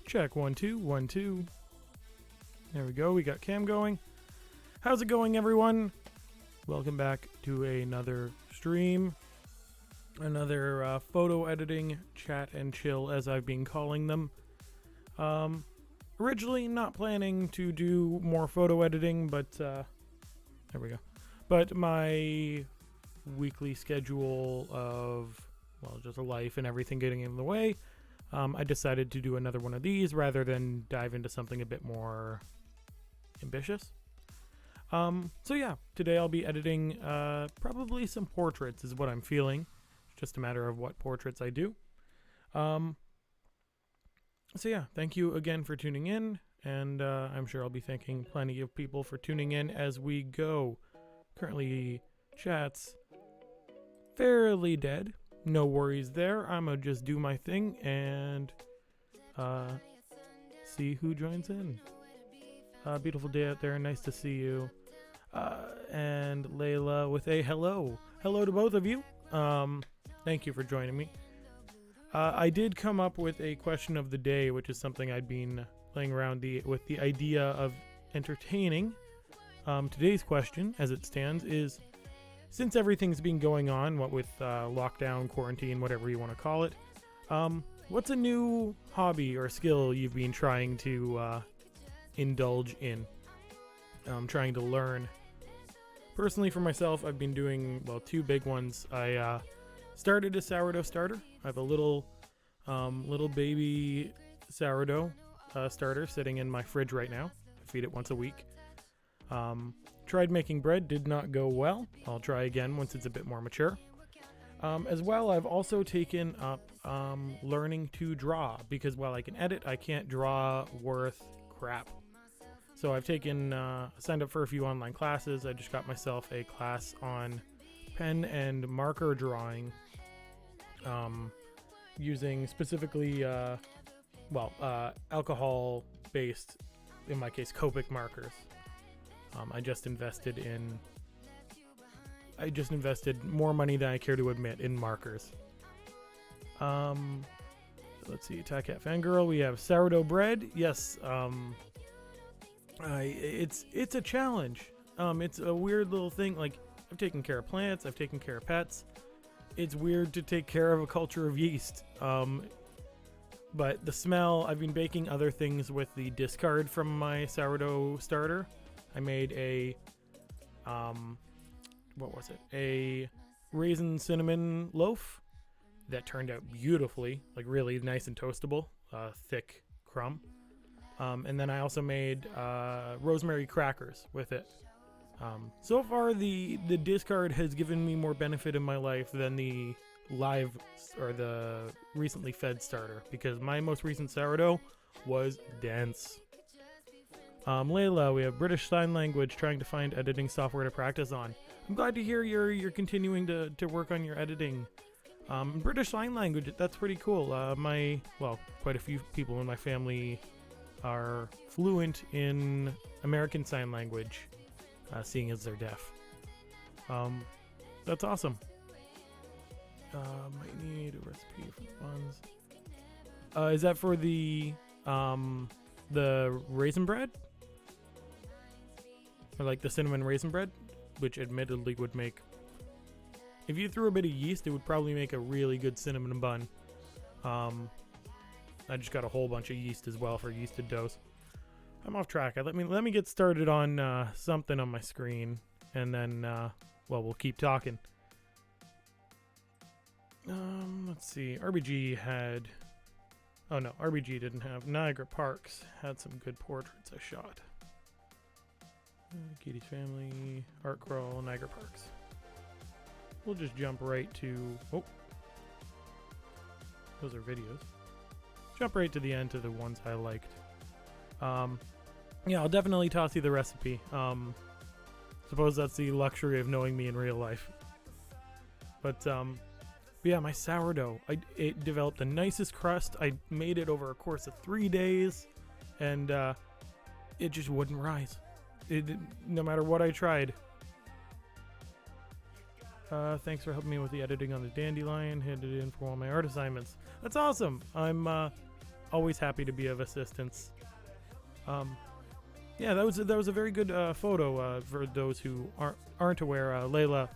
Check 1 2 1 2. There we go. We got cam going. How's it going, everyone? Welcome back to another stream. Another photo editing chat and chill, as I've been calling them. Originally not planning to do more photo editing, but there we go. But my weekly schedule of, well, just a life and everything getting in the way, I decided to do another one of these rather than dive into something a bit more ambitious. So yeah, today I'll be editing probably some portraits is what I'm feeling. It's just a matter of what portraits I do. So yeah, thank you again for tuning in, and I'm sure I'll be thanking plenty of people for tuning in as we go. Currently, chat's fairly dead. No worries there. I'm gonna just do my thing and see who joins in. Beautiful day out there. Nice to see you. And Layla with a hello. Hello to both of you. Thank you for joining me. I did come up with a question of the day, which is something I'd been playing around with the idea of entertaining. Today's question, as it stands, is, since everything's been going on, what with lockdown, quarantine, whatever you want to call it, what's a new hobby or skill you've been trying to indulge in? Trying to learn. Personally, for myself, I've been doing, well, two big ones. I started a sourdough starter. I have a little baby sourdough starter sitting in my fridge right now. I feed it once a week. Tried making bread, did not go well. I'll try again once it's a bit more mature. As well, I've also taken up learning to draw, because while I can edit, I can't draw worth crap. So I've taken, signed up for a few online classes. I just got myself a class on pen and marker drawing, using specifically, alcohol-based, in my case, Copic markers. I just invested more money than I care to admit in markers. Let's see, Attack Cat Fangirl. We have sourdough bread. Yes, it's a challenge. It's a weird little thing. Like, I've taken care of plants, I've taken care of pets. It's weird to take care of a culture of yeast. But the smell, I've been baking other things with the discard from my sourdough starter. I made a, a raisin cinnamon loaf that turned out beautifully, like really nice and toastable, thick crumb. And then I also made rosemary crackers with it. So far, the discard has given me more benefit in my life than the live or the recently fed starter, because my most recent sourdough was dense. Layla, we have British Sign Language, trying to find editing software to practice on. I'm glad to hear you're continuing to work on your editing. British Sign Language, that's pretty cool. Quite a few people in my family are fluent in American Sign Language, seeing as they're deaf. That's awesome. Might need a recipe for buns. Is that for the raisin bread? Or like the cinnamon raisin bread, which admittedly would make, if you threw a bit of yeast, it would probably make a really good cinnamon bun. I just got a whole bunch of yeast as well for yeasted doughs. I'm off track. Let me get started on something on my screen, and then we'll keep talking. Let's see. RBG didn't have. Niagara Parks had some good portraits I shot. Katie's Family, Art Crawl, Niagara Parks. We'll just jump right to... Oh. Those are videos. Jump right to the end to the ones I liked. Yeah, I'll definitely toss you the recipe. Suppose that's the luxury of knowing me in real life. But yeah, my sourdough, it developed the nicest crust. I made it over a course of 3 days, and it just wouldn't rise. No matter what I tried. Thanks for helping me with the editing on the dandelion. Handed it in for all my art assignments. That's awesome. I'm always happy to be of assistance. Yeah, that was a very good photo. For those who aren't aware, Layla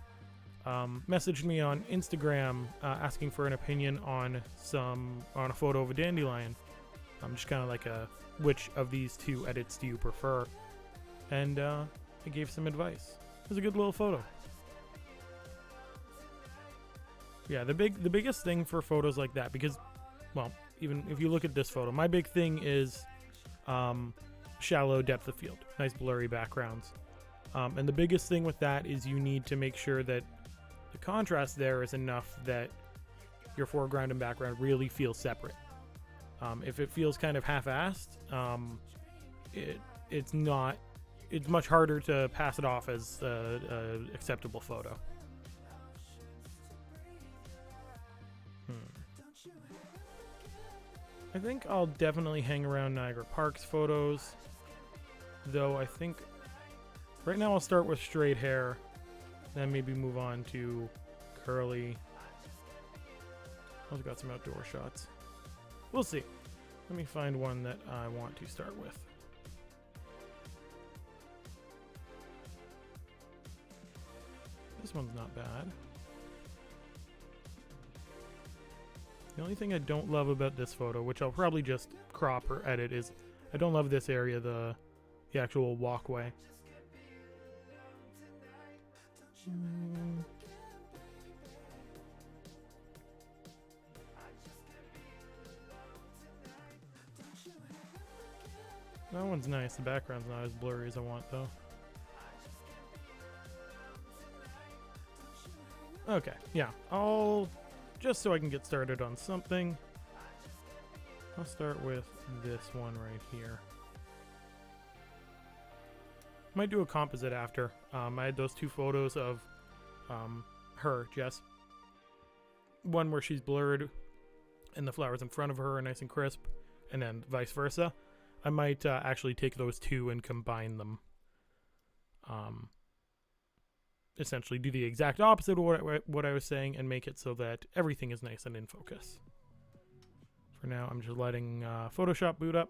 messaged me on Instagram asking for an opinion on a photo of a dandelion. Just kind of like which of these two edits do you prefer? And I gave some advice. It was a good little photo. Yeah, the biggest thing for photos like that, because, well, even if you look at this photo, my big thing is shallow depth of field, nice blurry backgrounds. And the biggest thing with that is you need to make sure that the contrast there is enough that your foreground and background really feel separate. If it feels kind of half-assed, it's much harder to pass it off as an acceptable photo. I think I'll definitely hang around Niagara Park's photos, though I think right now I'll start with straight hair, then maybe move on to curly. I've got some outdoor shots. We'll see. Let me find one that I want to start with. This one's not bad. The only thing I don't love about this photo, which I'll probably just crop or edit, is I don't love this area, the actual walkway. That one's nice. The background's not as blurry as I want, though. Okay, yeah. Just so I can get started on something, I'll start with this one right here. Might do a composite after. I had those two photos of her, Jess. One where she's blurred and the flowers in front of her are nice and crisp, and then vice versa. I might actually take those two and combine them. Essentially do the exact opposite of what I was saying and make it so that everything is nice and in focus. For now, I'm just letting Photoshop boot up.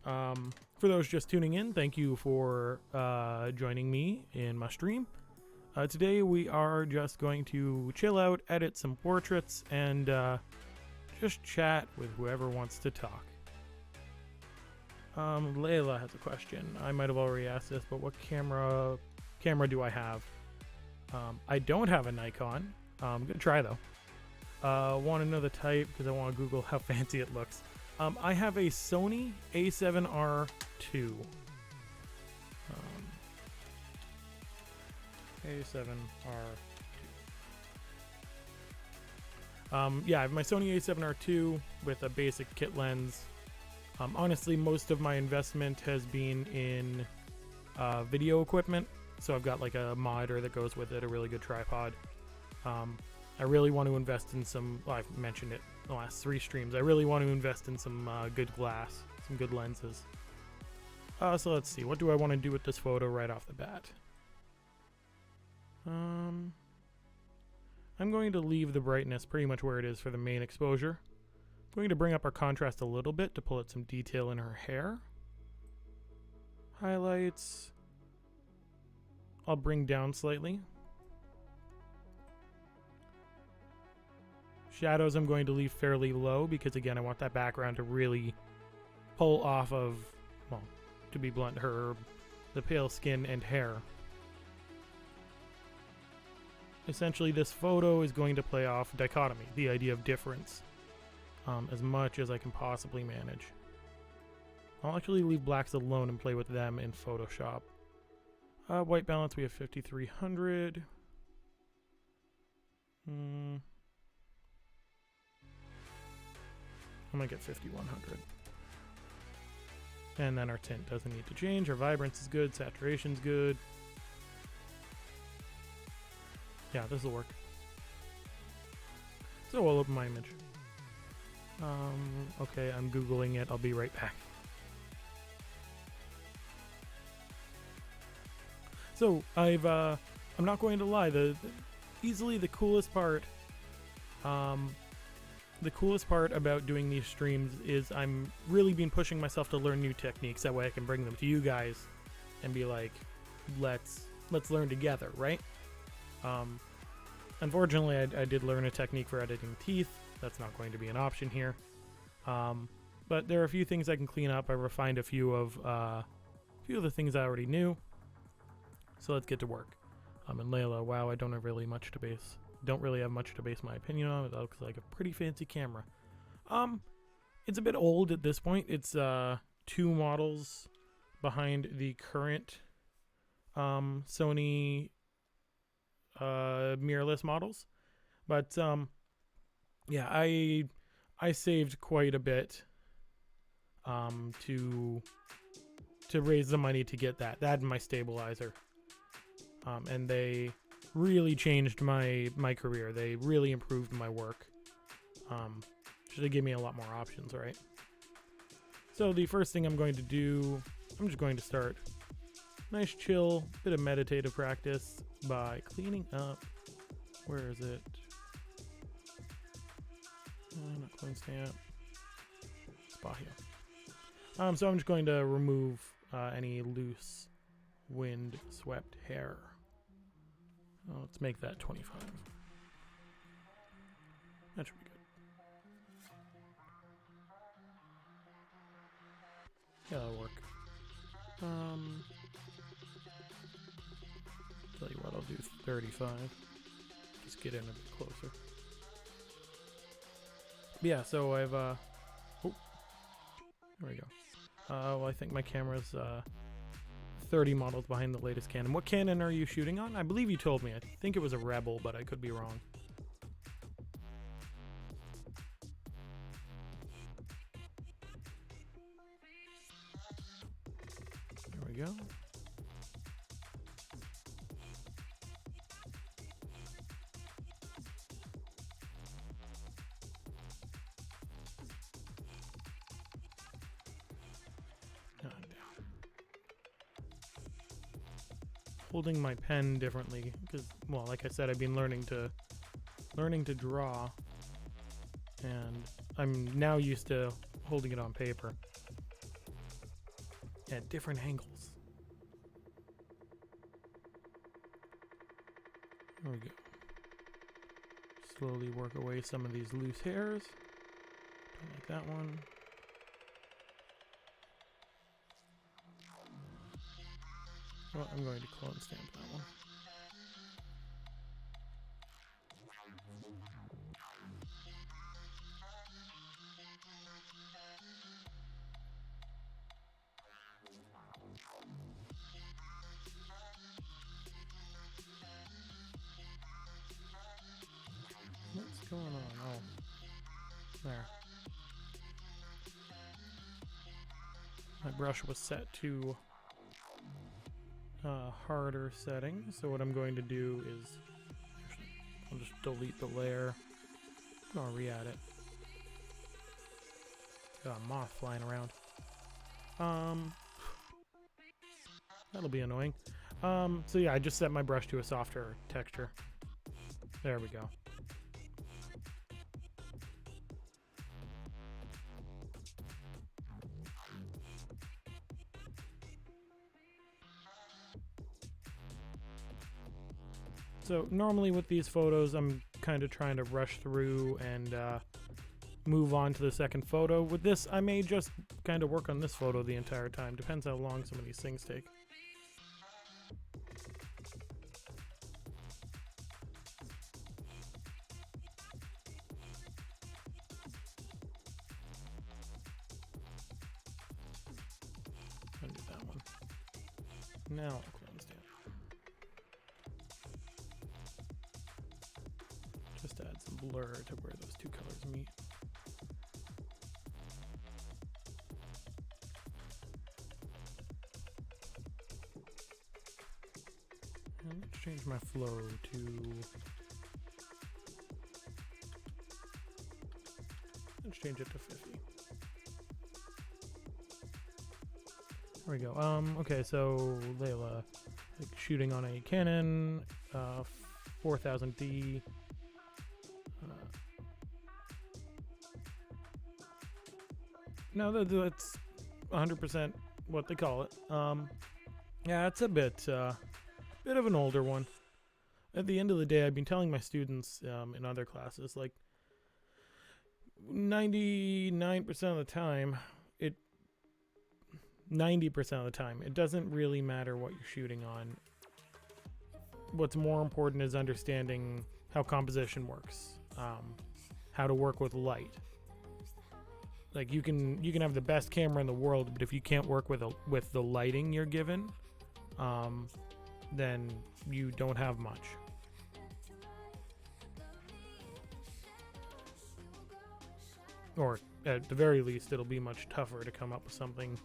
For those just tuning in, thank you for joining me in my stream. Today we are just going to chill out, edit some portraits, and just chat with whoever wants to talk. Layla has a question. I might have already asked this, but what camera do I have? I don't have a Nikon. I'm gonna try though. Want to know the type because I want to Google how fancy it looks. I have a Sony A7R2. A7R2. Yeah, I have my Sony A7R2 with a basic kit lens. Honestly, most of my investment has been in video equipment. So I've got like a monitor that goes with it, a really good tripod. I really want to invest in some, well, I've mentioned it in the last 3 streams, I really want to invest in some good glass, some good lenses. So let's see, what do I want to do with this photo right off the bat? I'm going to leave the brightness pretty much where it is for the main exposure. I'm going to bring up our contrast a little bit to pull out some detail in her hair. Highlights. I'll bring down slightly. Shadows I'm going to leave fairly low because, again, I want that background to really pull off of, well, to be blunt, the pale skin and hair. Essentially, this photo is going to play off dichotomy, the idea of difference, as much as I can possibly manage. I'll actually leave blacks alone and play with them in Photoshop. White balance, we have 5300. I might get 5100. And then our tint doesn't need to change. Our vibrance is good. Saturation's good. Yeah, this will work. So I'll open my image. Okay, I'm Googling it. I'll be right back. So I'm not going to lie. Easily the coolest part the coolest part about doing these streams is I'm really been pushing myself to learn new techniques. That way I can bring them to you guys and be like, let's learn together, right? Unfortunately, I did learn a technique for editing teeth. That's not going to be an option here. But there are a few things I can clean up. I refined a few of the things I already knew. So let's get to work. And Layla, wow, I don't have really much to base. Don't really have much to base my opinion on. It looks like a pretty fancy camera. It's a bit old at this point. It's 2 models behind the current Sony mirrorless models, but yeah, I saved quite a bit to raise the money to get that and my stabilizer, and they really changed my career. They really improved my work. Should have given me a lot more options, right? So the first thing I'm going to do, I'm just going to start nice chill bit of meditative practice by cleaning up. Where is it? Not clean stamp. Spot here. So I'm just going to remove any loose wind swept hair. Let's make that 25. That should be good. Yeah, that'll work. Tell you what, I'll do 35. Just get in a bit closer. Yeah, so I've oh, there we go. Well, I think my camera's 30 models behind the latest Canon. What Canon are you shooting on? I believe you told me. I think it was a Rebel, but I could be wrong. There we go. Holding my pen differently because, well, like I said, I've been learning to draw, and I'm now used to holding it on paper at different angles. There we go. Slowly work away some of these loose hairs. Don't like that one. Well, I'm going to clone stamp that one. What's going on? Oh, there. My brush was set to harder setting, so what I'm going to do is I'll just delete the layer. I'll re-add it. Got a moth flying around. That'll be annoying. So yeah, I just set my brush to a softer texture. There we go. So normally with these photos, I'm kind of trying to rush through and move on to the second photo. With this, I may just kind of work on this photo the entire time. Depends how long some of these things take. Undo that one. Now I'll clone stamp. Just add some blur to where those two colors meet. And let's change my flow to... Let's change it to 50. There we go. Okay, so Layla, like shooting on a Canon 4000D No, that's 100% what they call it. Yeah, it's a bit of an older one. At the end of the day, I've been telling my students in other classes, like 99% of the time, 90% of the time, it doesn't really matter what you're shooting on. What's more important is understanding how composition works, how to work with light. Like you can have the best camera in the world, but if you can't work with the lighting you're given, then you don't have much. Or at the very least, it'll be much tougher to come up with something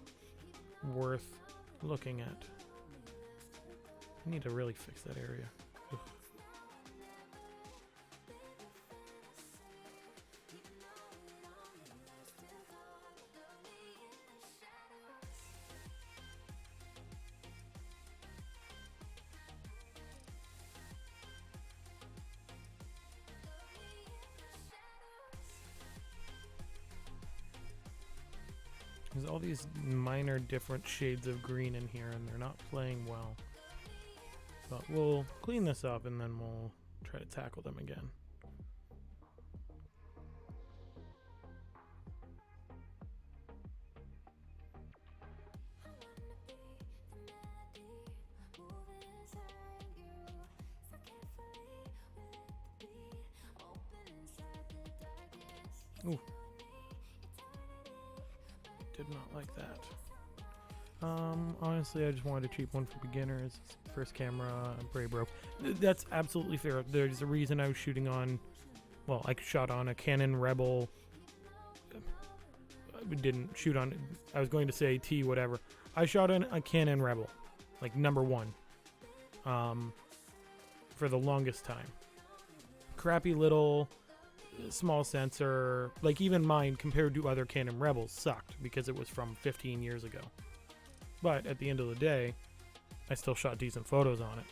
worth looking at. I need to really fix that area. Ugh. There's all these minor different shades of green in here and they're not playing well. But we'll clean this up and then we'll try to tackle them again. Ooh. Did not like that. Honestly, I just wanted a cheap one for beginners. First camera, I'm pretty broke. That's absolutely fair. There's a reason I was shooting on, well, I shot on a Canon Rebel. I didn't shoot on, I was going to say T whatever. I shot on a Canon Rebel, like #1, for the longest time. Crappy little small sensor, like even mine compared to other Canon Rebels sucked because it was from 15 years ago. But at the end of the day, I still shot decent photos on it.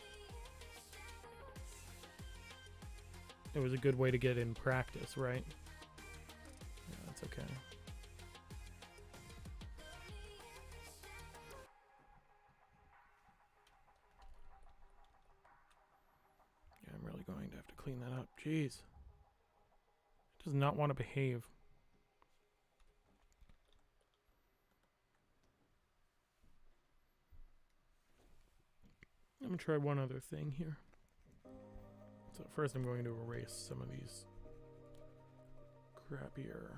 It was a good way to get in practice, right? Yeah, that's okay. Yeah, I'm really going to have to clean that up. Jeez. It does not want to behave. I'm going to try one other thing here. So first I'm going to erase some of these crappier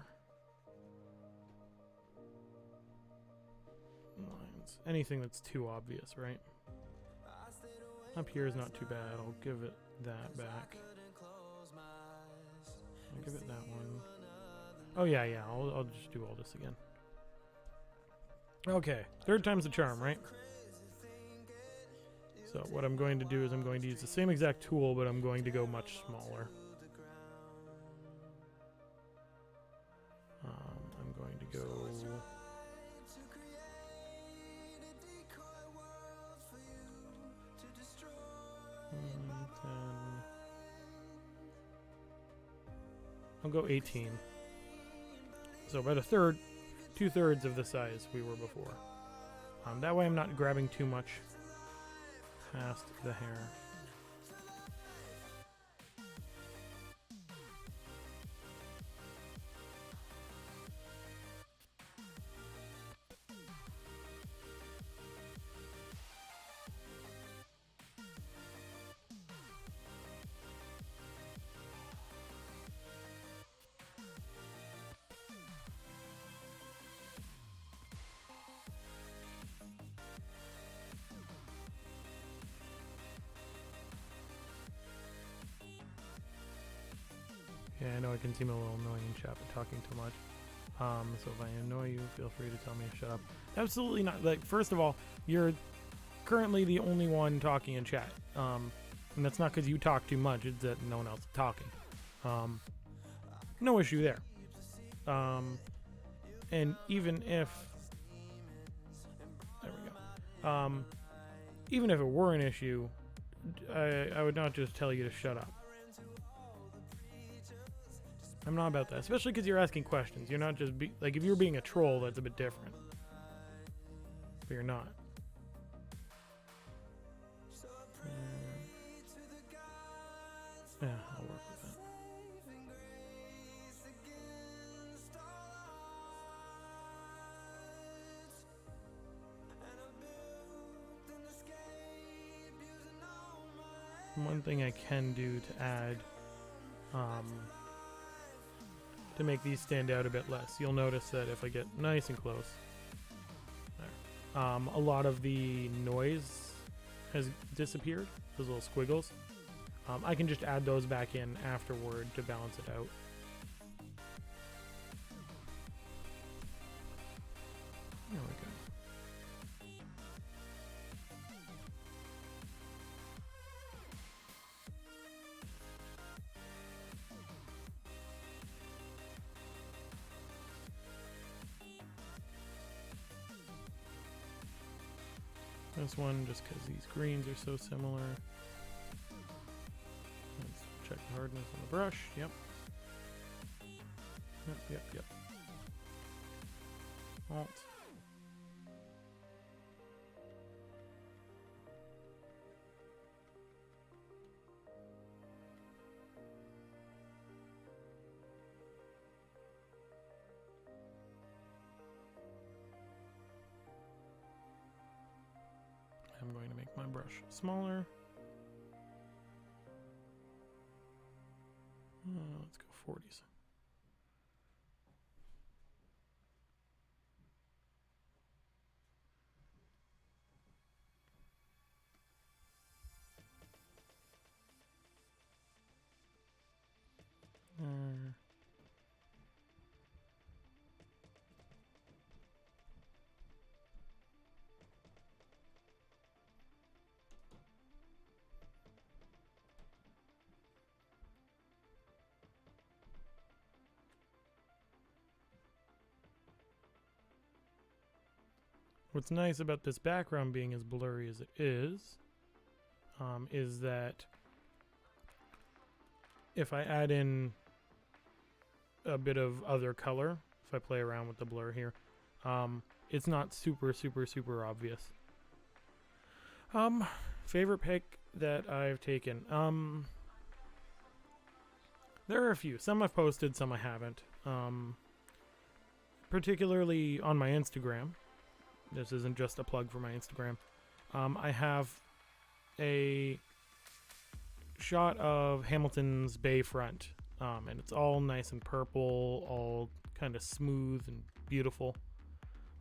lines. Anything that's too obvious, right? Up here is not too bad. I'll give it that back. I'll give it that one. Oh yeah, I'll just do all this again. Okay, third time's the charm, right? So what I'm going to do is I'm going to use the same exact tool, but I'm going to go much smaller. I'm going to go... I'll go 18. So by the third, 2/3 of the size we were before. That way I'm not grabbing too much past the hair. Yeah, I know it can seem a little annoying in chat for talking too much. So if I annoy you, feel free to tell me to shut up. Absolutely not. Like, first of all, you're currently the only one talking in chat. And that's not because you talk too much, it's that no one else is talking. No issue there. And even if... There we go. Even if it were an issue, I would not just tell you to shut up. I'm not about that, especially because you're asking questions. You're not just like, if you're being a troll, that's a bit different. But you're not. Yeah, I'll work with that. One thing I can do to add, to make these stand out a bit less, you'll notice that if I get nice and close, there, a lot of the noise has disappeared, those little squiggles. I can just add those back in afterward to balance it out. There we go. This one, just because these greens are so similar. Let's check the hardness on the brush. Yep. Yep. Alt. I'm going to make my brush smaller. Let's go 40s. What's nice about this background being as blurry as it is that if I add in a bit of other color, if I play around with the blur here, it's not super obvious. Favorite pick that I've taken. There are a few. Some I've posted, some I haven't. Particularly on my Instagram. This isn't just a plug for my Instagram. I have a shot of Hamilton's Bayfront, and it's all nice and purple, all kind of smooth and beautiful.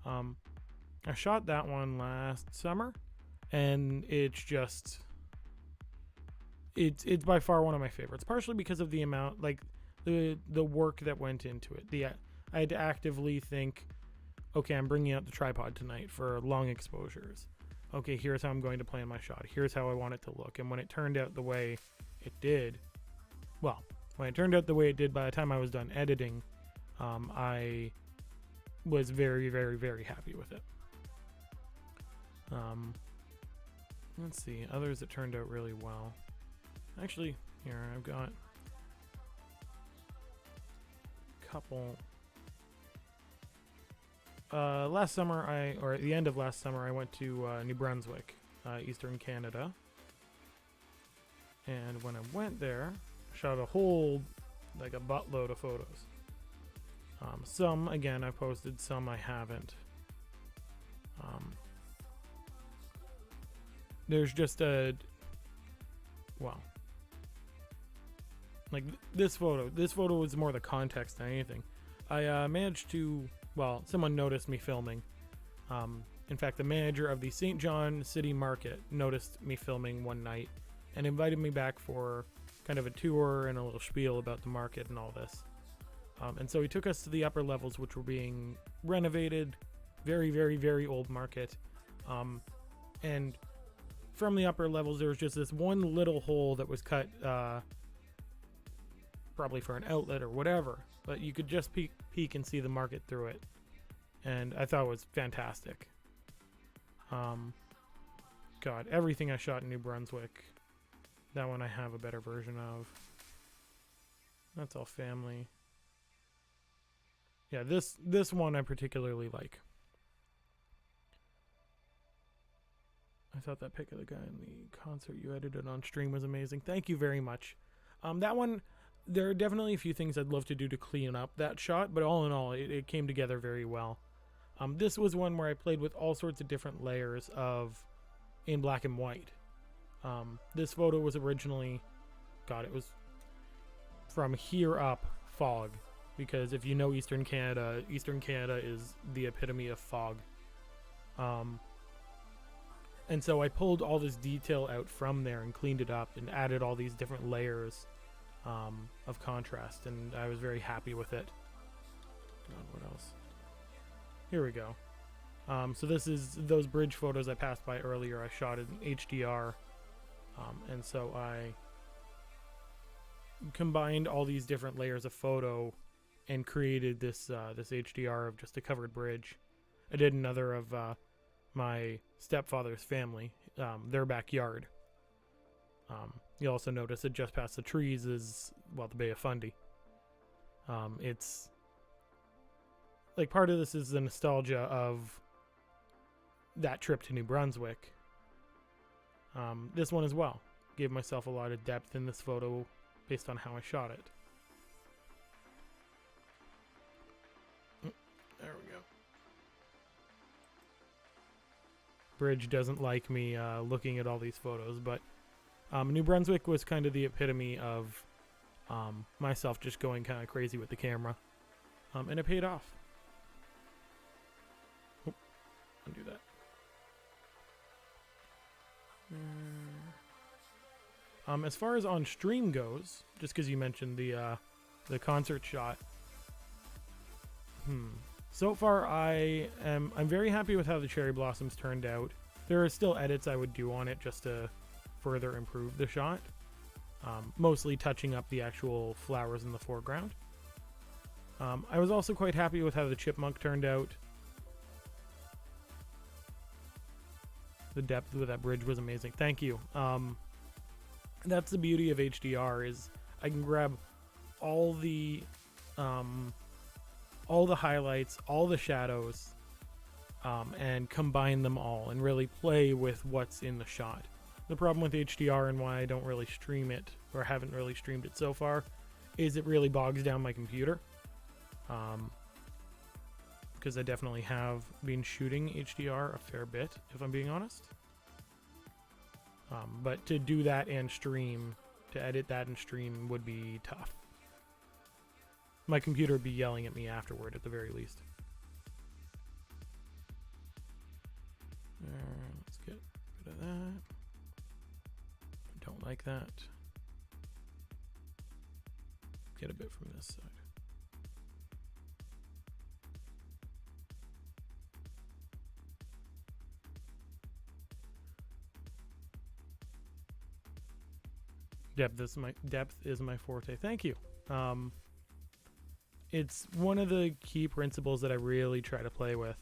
I shot that one last summer, and it's by far one of my favorites, partially because of the amount, like the work that went into it. I had to actively think, okay, I'm bringing out the tripod tonight for long exposures. Okay, here's how I'm going to plan my shot. Here's how I want it to look. And when it turned out the way it did, by the time I was done editing, I was very happy with it. Let's see, others that turned out really well. Actually, here, I've got a couple. Last summer, or at the end of last summer, I went to New Brunswick, Eastern Canada. And when I went there, I shot a buttload of photos. Some, again, I've posted, some I haven't. There's just this photo was more the context than anything. I managed to, someone noticed me filming. In fact, the manager of the St. John City Market noticed me filming one night and invited me back for kind of a tour and a little spiel about the market and all this. And so he took us to the upper levels, which were being renovated. Very old market. And from the upper levels, there was just this one little hole that was cut, probably for an outlet or whatever. But you could just peek and see the market through it. And I thought it was fantastic. God, everything I shot in New Brunswick, that one I have a better version of. That's all family. Yeah, this one I particularly like. I thought that pic of the guy in the concert you edited on stream was amazing. Thank you very much. That one, there are definitely a few things I'd love to do to clean up that shot, but all in all, it came together very well. This was one where I played with all sorts of different layers of in black and white. This photo was originally, God, it was from here up fog, because if you know Eastern Canada is the epitome of fog. And so I pulled all this detail out from there and cleaned it up and added all these different layers of contrast, and I was very happy with it. God, what else? Here we go. So this is those bridge photos I passed by earlier. I shot in HDR, and so I combined all these different layers of photo and created this this HDR of just a covered bridge. I did another of my stepfather's family, their backyard. You also notice that just past the trees is, well, the Bay of Fundy. It's like part of this is the nostalgia of that trip to New Brunswick. This one as well. Gave myself a lot of depth in this photo based on how I shot it. There we go. Bridge doesn't like me looking at all these photos, but New Brunswick was kind of the epitome of myself just going kind of crazy with the camera, and it paid off. Oop, undo that. As far as on stream goes, just because you mentioned the concert shot, so far I'm very happy with how the cherry blossoms turned out. There are still edits I would do on it just to further improve the shot, mostly touching up the actual flowers in the foreground. I was also quite happy with how the chipmunk turned out. The depth with that bridge was amazing. Thank you. That's the beauty of HDR, is I can grab all the highlights, all the shadows, and combine them all and really play with what's in the shot. The problem with HDR and why I don't really stream it, or haven't really streamed it so far, is it really bogs down my computer. Because I definitely have been shooting HDR a fair bit, if I'm being honest. But to do that and stream, to edit that and stream would be tough. My computer would be yelling at me afterward at the very least. Let's get rid of that. Don't like that. Get a bit from this side. Depth is my forte. Thank you. It's one of the key principles that I really try to play with,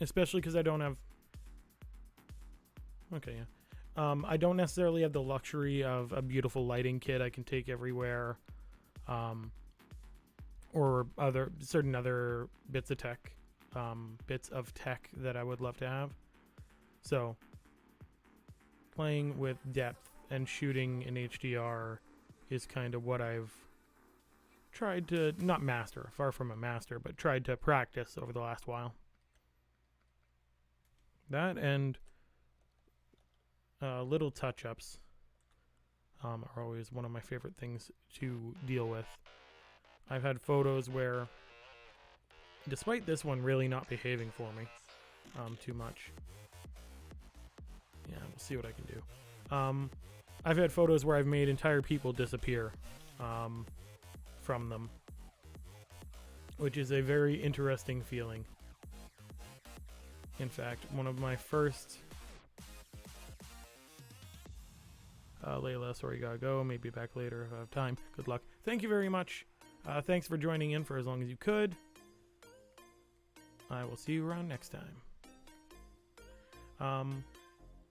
especially because I don't have. Okay, yeah. I don't necessarily have the luxury of a beautiful lighting kit I can take everywhere, or certain other bits of tech that I would love to have. So, playing with depth and shooting in HDR is kind of what I've tried to, not master, far from a master, but tried to practice over the last while. That and little touch-ups are always one of my favorite things to deal with. I've had photos where, despite this one really not behaving for me too much, yeah, we'll see what I can do. I've had photos where I've made entire people disappear from them, which is a very interesting feeling. In fact, one of my first... Layla, sorry, gotta go. Maybe back later if I have time. Good luck. Thank you very much. Thanks for joining in for as long as you could. I will see you around next time.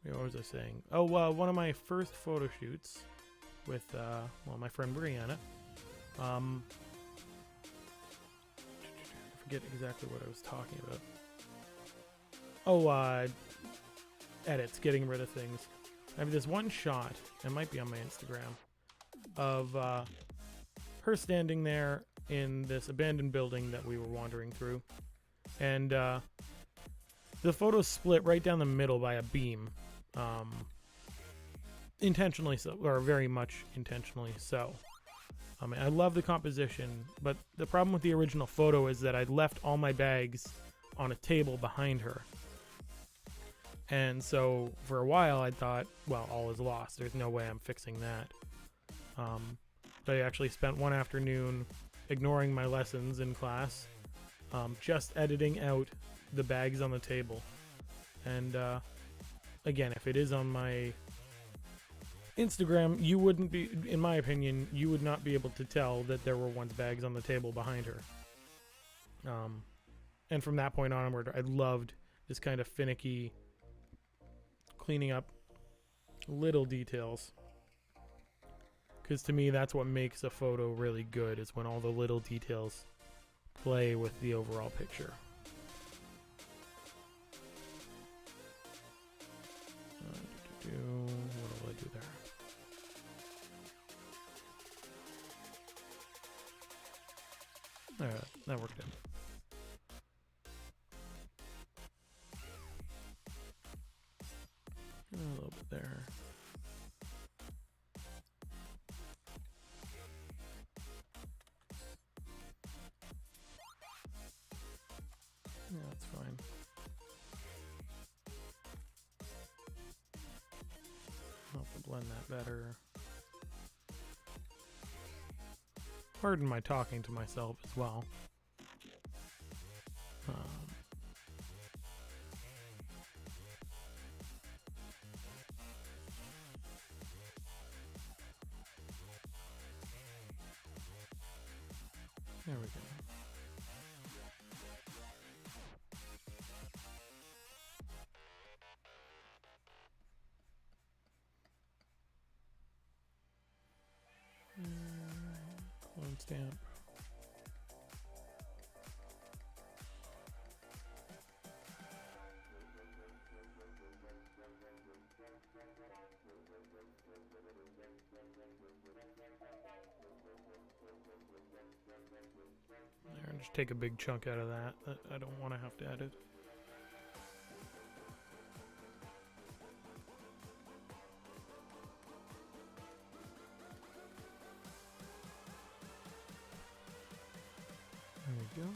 What was I saying? Oh, one of my first photo shoots with, my friend Brianna. forget exactly what I was talking about. Oh, edits, getting rid of things. I have this one shot, it might be on my Instagram, of her standing there in this abandoned building that we were wandering through. And the photo's split right down the middle by a beam. Intentionally so, or very much intentionally so. I love the composition, but the problem with the original photo is that I'd left all my bags on a table behind her. And so for a while I thought, well, all is lost. There's no way I'm fixing that. So I actually spent one afternoon ignoring my lessons in class, just editing out the bags on the table. And again, if it is on my Instagram, you wouldn't be, in my opinion, you would not be able to tell that there were once bags on the table behind her. And from that point onward, I loved this kind of finicky cleaning up little details. Because to me, that's what makes a photo really good, is when all the little details play with the overall picture. What will I do there? Alright, that worked out. A little bit there. Yeah, that's fine. I'll have to blend that better. Pardon my talking to myself as well. There we go. Clone stamp. There, and just take a big chunk out of that. I don't want to have to edit. There we go.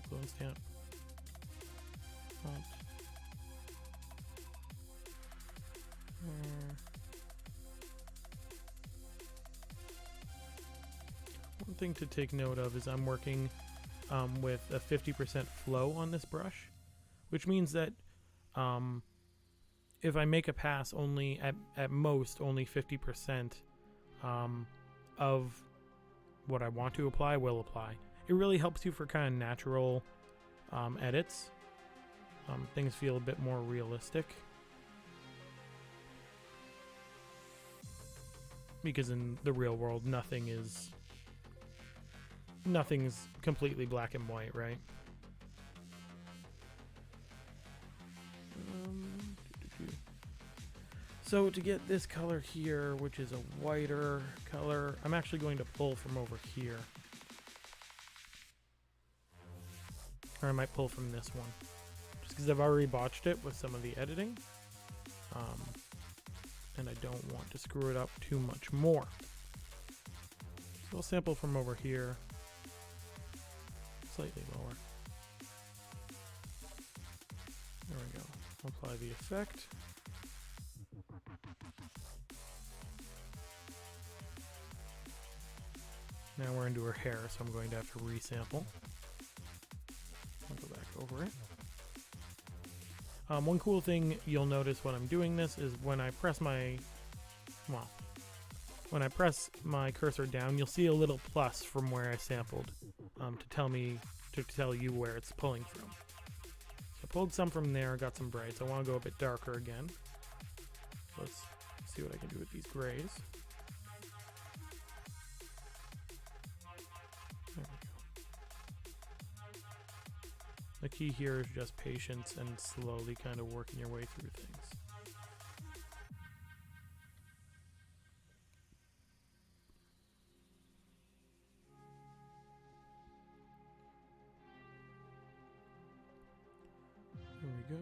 Clone stamp. Font. One thing to take note of is I'm working with a 50% flow on this brush, which means that if I make a pass, only at most only 50% of what I want to apply will apply. It really helps you for kind of natural edits. Things feel a bit more realistic. Because in the real world, nothing's completely black and white, right? So to get this color here, which is a whiter color, I'm actually going to pull from over here. Or I might pull from this one. Just because I've already botched it with some of the editing. And I don't want to screw it up too much more. So I'll sample from over here. Slightly lower. There we go. Apply the effect. Now we're into her hair, so I'm going to have to resample. I'll go back over it. One cool thing you'll notice when I'm doing this is when I press my cursor down, you'll see a little plus from where I sampled to tell you where it's pulling from. So I pulled some from there, got some brights. I want to go a bit darker again. Let's see what I can do with these grays. There we go. The key here is just patience and slowly kind of working your way through things. Here we go.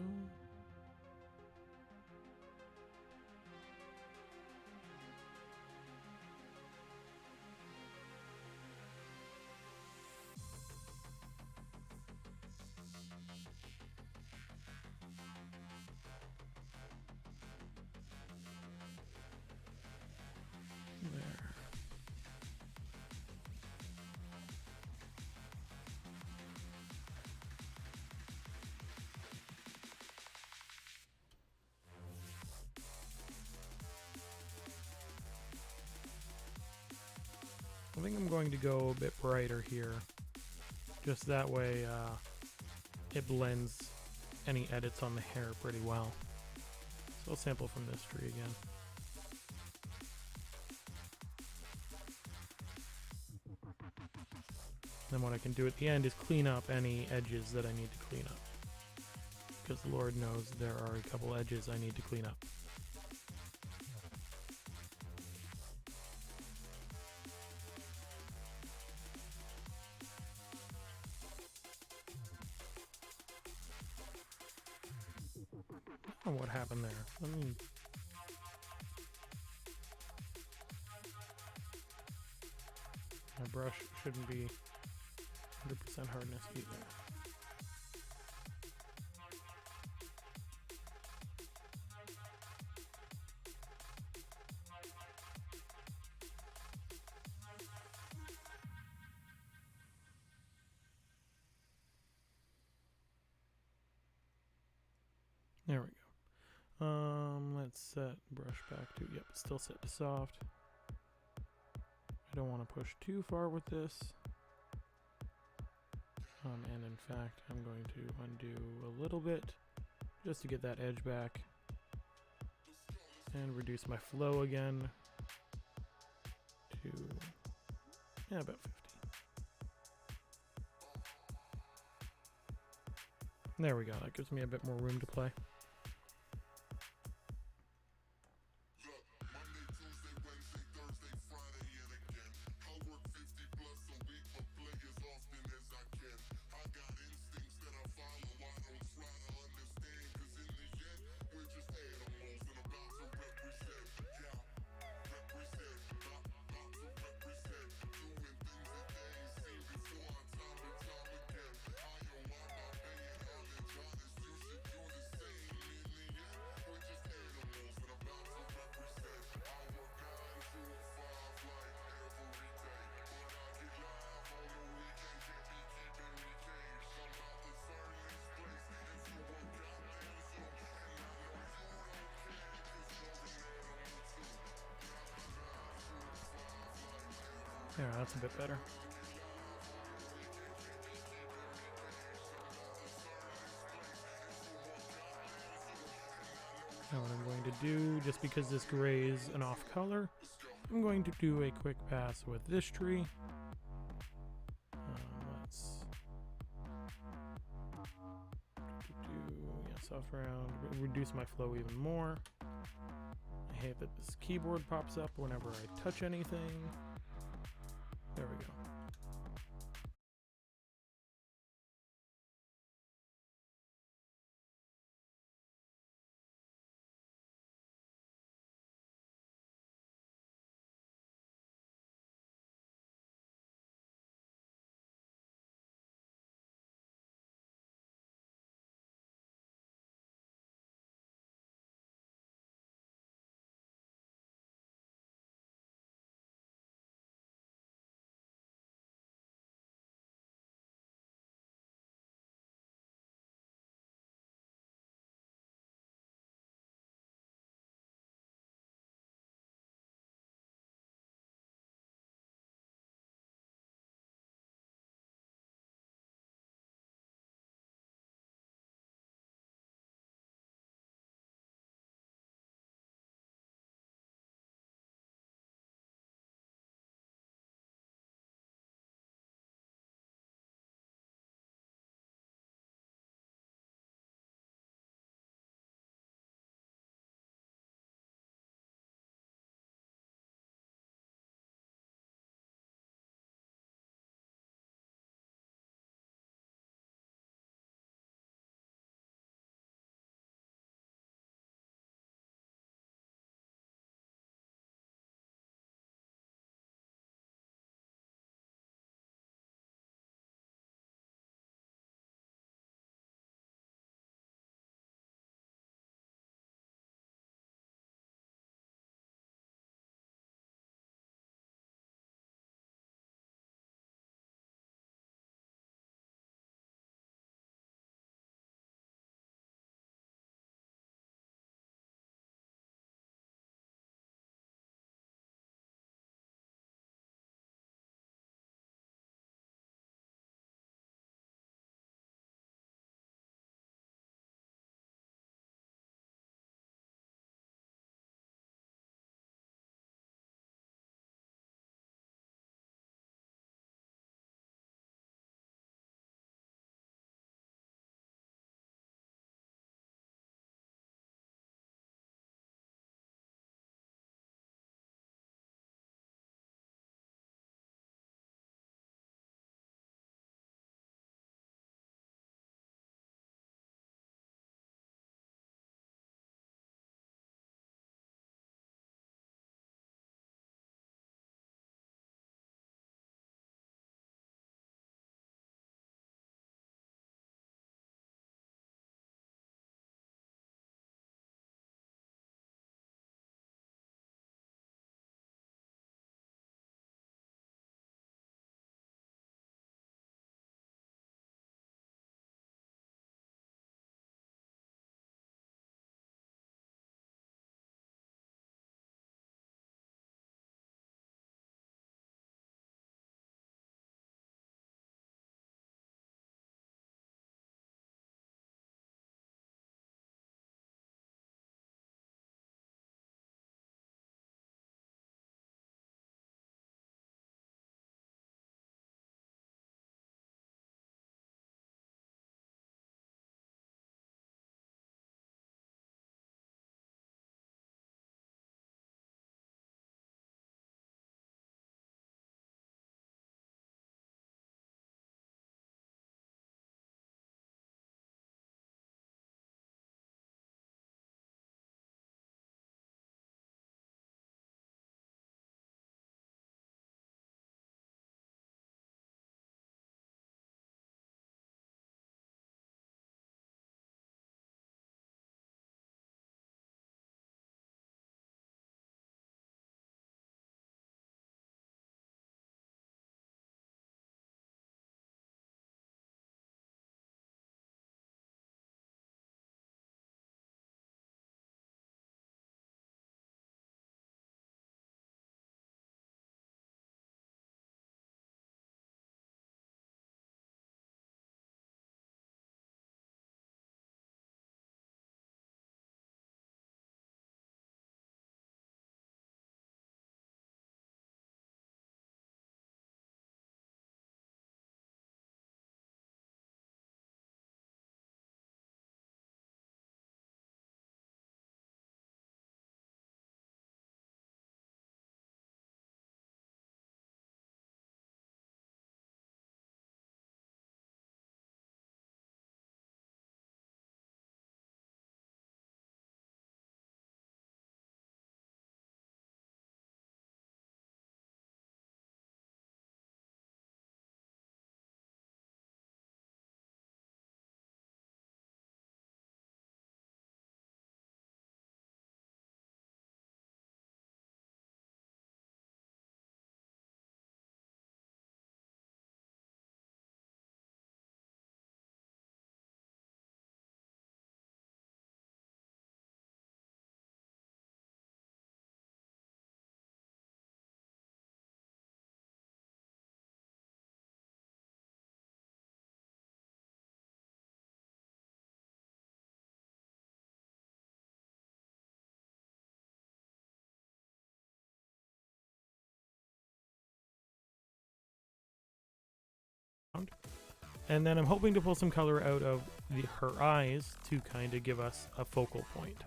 I think I'm going to go a bit brighter here, just that way it blends any edits on the hair pretty well. So I'll sample from this tree again. Then what I can do at the end is clean up any edges that I need to clean up, because Lord knows there are a couple edges I need to clean up. Oh, what happened there? My brush shouldn't be 100% hardness either. There we go. Let's set brush back to, yep, it's still set to soft. I don't want to push too far with this. And in fact, I'm going to undo a little bit just to get that edge back and reduce my flow again to, yeah, about 50. There we go. That gives me a bit more room to play. There, that's a bit better. Now what I'm going to do, just because this gray is an off color, I'm going to do a quick pass with this tree. Let's soft round, reduce my flow even more. I hate that this keyboard pops up whenever I touch anything. There we go. And then I'm hoping to pull some color out of her eyes to kind of give us a focal point.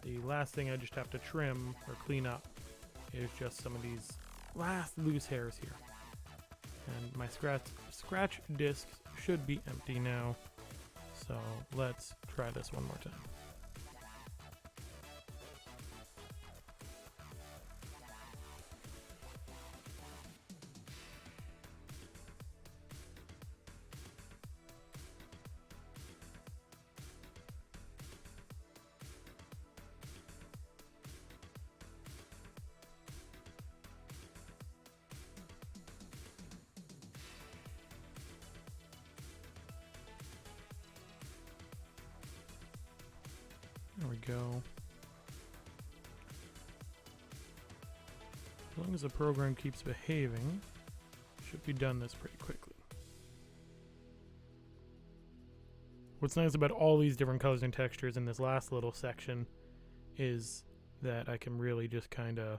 The last thing I just have to trim or clean up is just some of these last loose hairs here. And my scratch disc should be empty now. So let's try this one more time. There we go. As long as the program keeps behaving, should be done this pretty quickly. What's nice about all these different colors and textures in this last little section is that I can really just kind of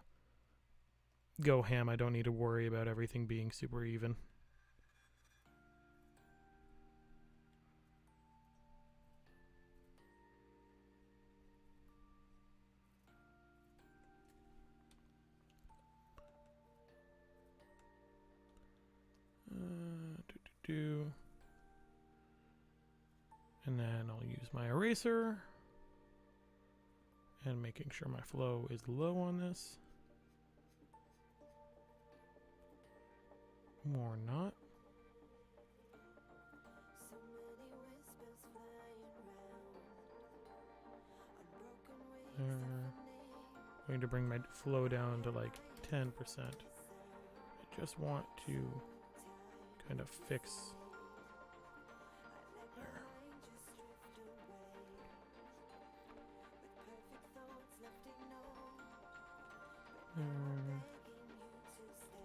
go ham. I don't need to worry about everything being super even. And then I'll use my eraser and making sure my flow is low on this. Or not. I'm going to bring my flow down to like 10%. I just want to kind of fix there.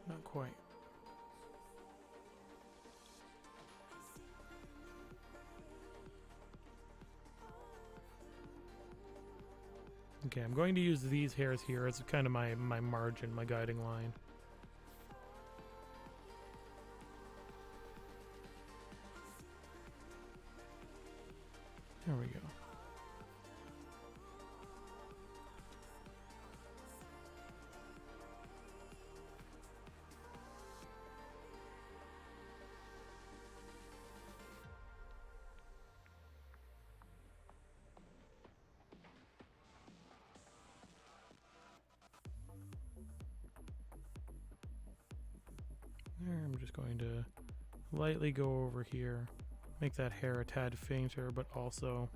Not quite. Okay, I'm going to use these hairs here as kind of my margin, my guiding line. There we go. There, I'm just going to lightly go over here, make that hair a tad fainter, but also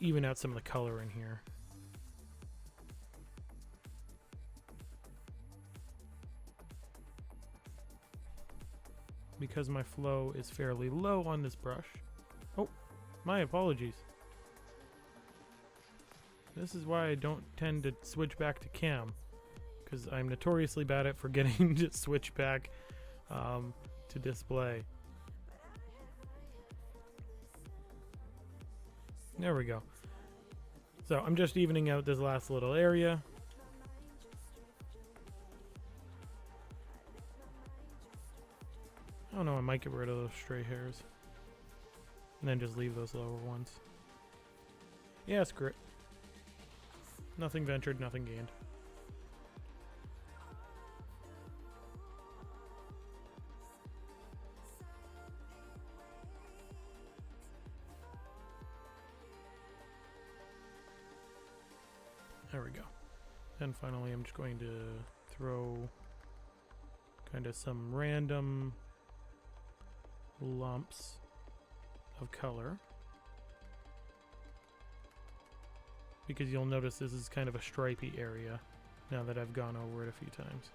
even out some of the color in here. Because my flow is fairly low on this brush. Oh, my apologies. This is why I don't tend to switch back to cam, because I'm notoriously bad at forgetting to switch back to display. There we go. So I'm just evening out this last little area. Oh no, I might get rid of those stray hairs. And then just leave those lower ones. Yeah, screw it. Nothing ventured, nothing gained. There we go. And finally, I'm just going to throw kind of some random lumps of color, because you'll notice this is kind of a stripy area now that I've gone over it a few times.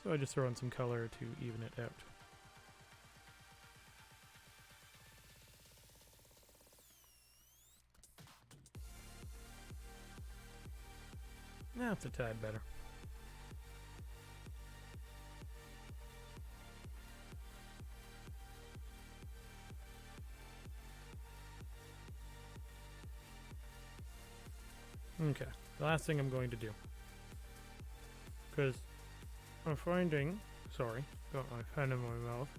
So I just throw in some color to even it out. That's a tad better. Okay, the last thing I'm going to do because I'm finding, sorry, got my pen in my mouth.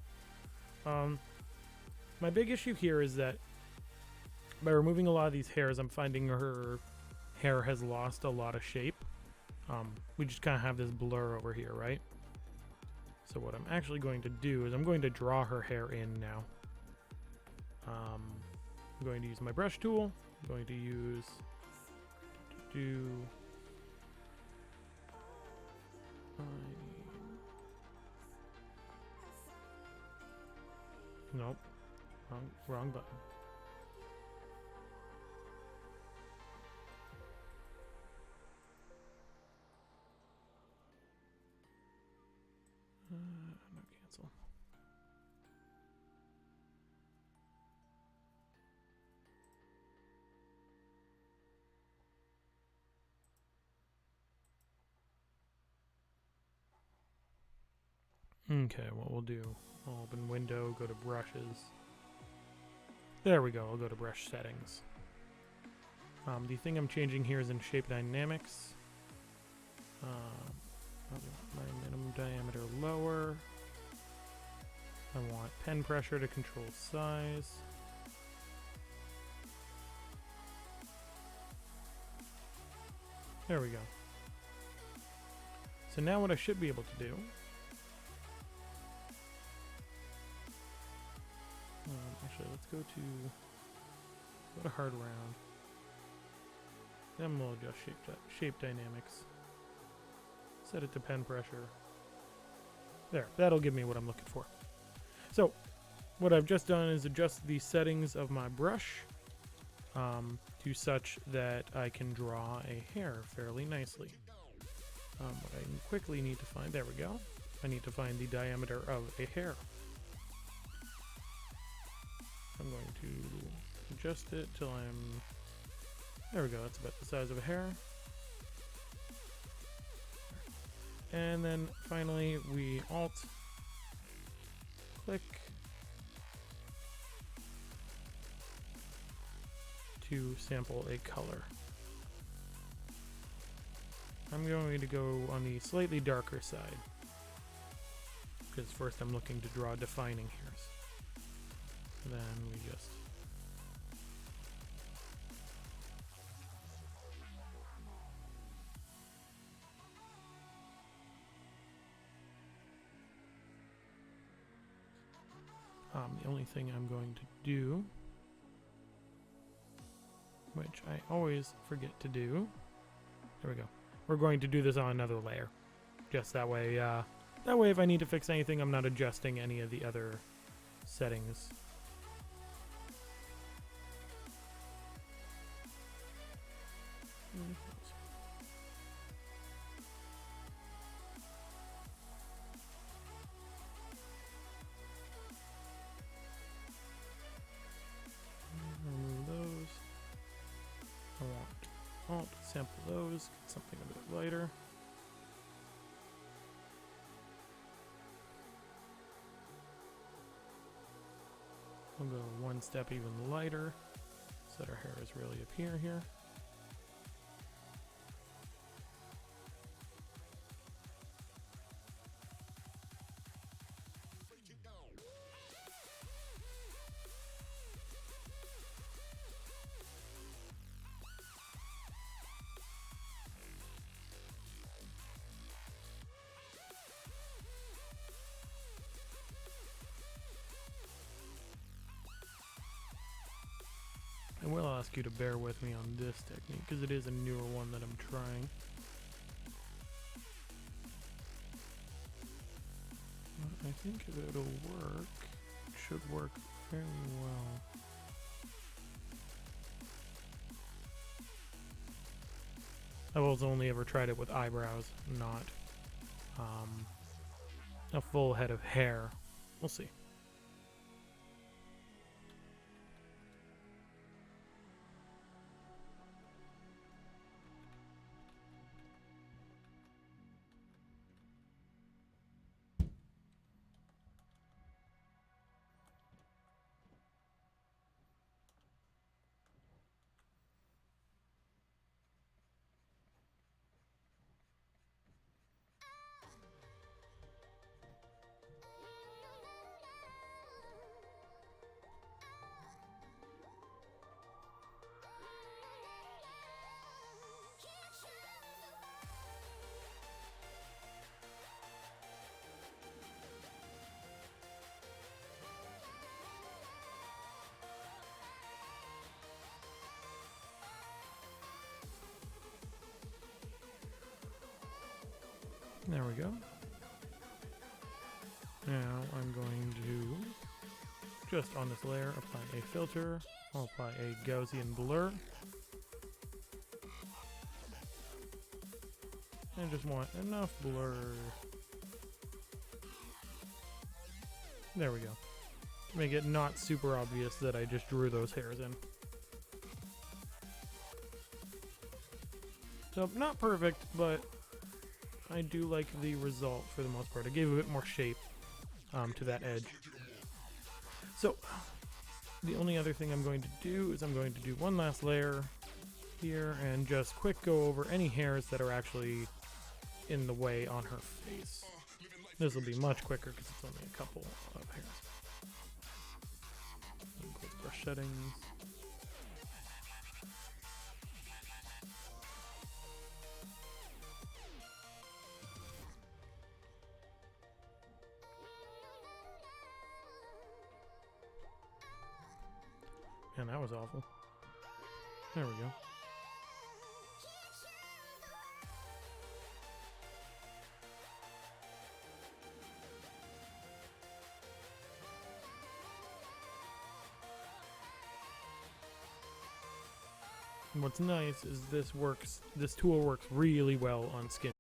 My big issue here is that by removing a lot of these hairs, I'm finding her hair has lost a lot of shape. We just kind of have this blur over here, right? So what I'm actually going to do is I'm going to draw her hair in now. I'm going to use my brush tool. I'm going to use nope, wrong button. No, cancel. Okay, what we'll do, I'll open window, go to brushes. There we go, I'll go to brush settings. The thing I'm changing here is in shape dynamics. I want my minimum diameter lower. I want pen pressure to control size. There we go. So now what I should be able to do, actually let's go to hard round. Then we'll adjust shape dynamics. Set it to pen pressure. There, that'll give me what I'm looking for. So what I've just done is adjust the settings of my brush to such that I can draw a hair fairly nicely. What I quickly need to find, there we go. I need to find the diameter of a hair. I'm going to adjust it till I'm, there we go, that's about the size of a hair. And then finally we Alt click to sample a color. I'm going to go on the slightly darker side because first I'm looking to draw defining hairs. Then we just the only thing I'm going to do, which I always forget to do, there we go. We're going to do this on another layer, just that way. That way, if I need to fix anything, I'm not adjusting any of the other settings. Remove those. I want Alt, sample those, get something a bit lighter. We'll go one step even lighter so that our hairs really appear here. I will ask you to bear with me on this technique because it is a newer one that I'm trying. But I think if it'll work, it should work fairly well. I've only ever tried it with eyebrows, not a full head of hair. We'll see. There we go. Now I'm going to, just on this layer, apply a filter. I'll apply a Gaussian blur. I just want enough blur. There we go. To make it not super obvious that I just drew those hairs in. So, not perfect, but I do like the result for the most part. I gave a bit more shape to that edge. So, the only other thing I'm going to do is I'm going to do one last layer here and just quick go over any hairs that are actually in the way on her face. This will be much quicker because it's only a couple of hairs. Quick brush settings. Man, that was awful. There we go. And what's nice is this tool works really well on skin.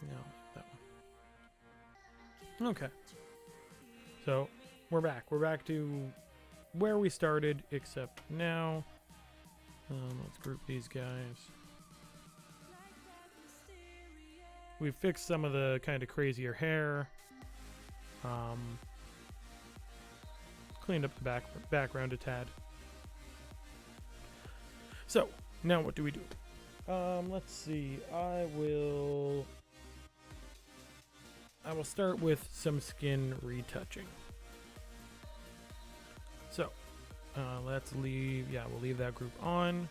No, that one. Okay. So we're back. We're back to where we started, except now. Let's group these guys. We've fixed some of the kind of crazier hair. Cleaned up the background a tad. So now what do we do? Let's see. I will start with some skin retouching. So let's leave. Yeah, we'll leave that group on.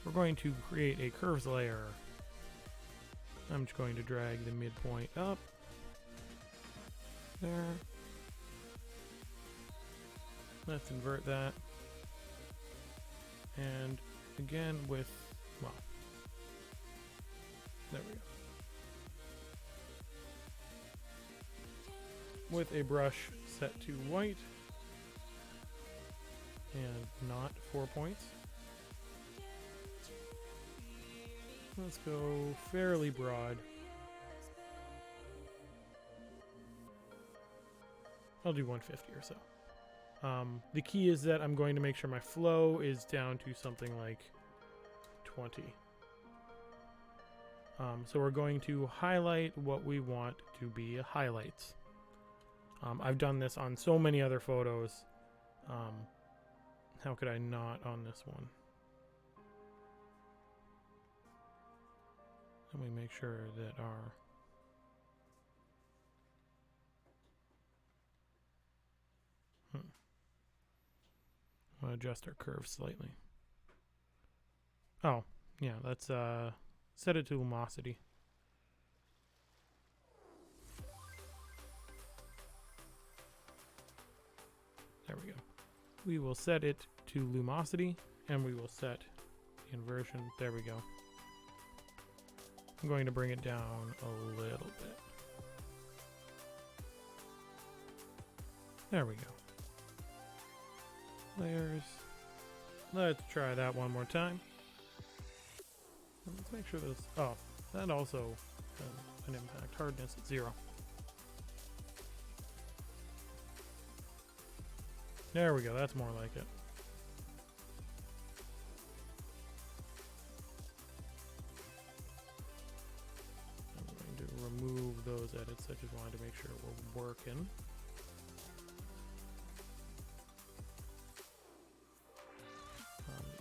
We're going to create a curves layer. I'm just going to drag the midpoint up. There. Let's invert that. And again with, well, there we go. With a brush set to white and not 4 points. Let's go fairly broad. I'll do 150 or so. The key is that I'm going to make sure my flow is down to something like 20. So we're going to highlight what we want to be highlights. I've done this on so many other photos. How could I not on this one? Let me make sure that our I'll adjust our curve slightly. Oh, yeah, let's set it to luminosity. There we go. We will set it to luminosity, and we will set the inversion. There we go. I'm going to bring it down a little bit. There we go. Layers. Let's try that one more time. Let's make sure this. Oh, that also has an impact. Hardness at 0. There we go. That's more like it. I'm going to remove those edits. I just wanted to make sure we're working.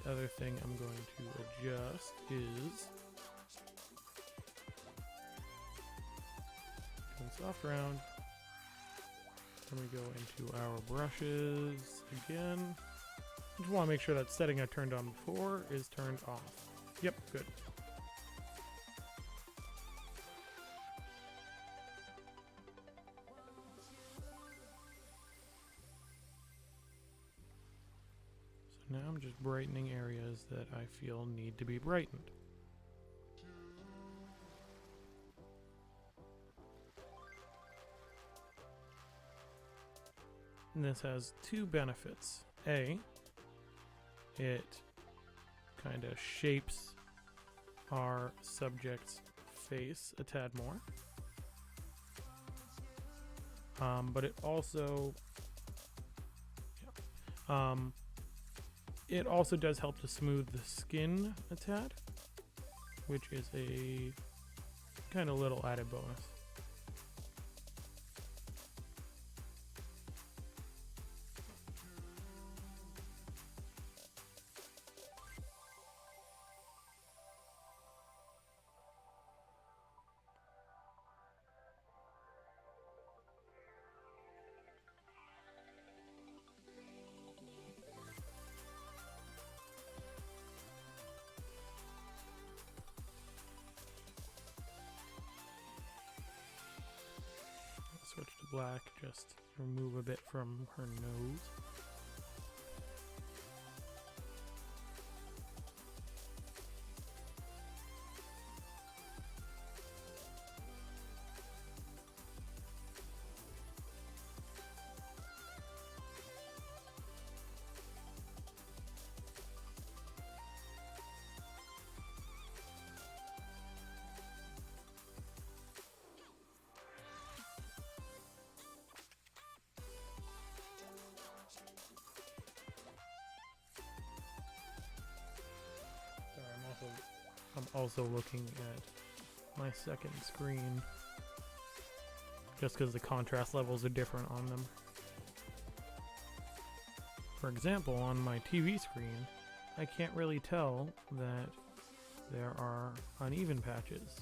The other thing I'm going to adjust is doing soft round. Then we go into our brushes again. I just want to make sure that setting I turned on before is turned off. Yep, good. So now I'm just brightening areas that I feel need to be brightened. And this has two benefits. A, it kind of shapes our subject's face a tad more. But it also does help to smooth the skin a tad, which is a kind of little added bonus. Switch to black, just remove a bit from her nose. also looking at my second screen just because the contrast levels are different on them. For example, on my TV screen, I can't really tell that there are uneven patches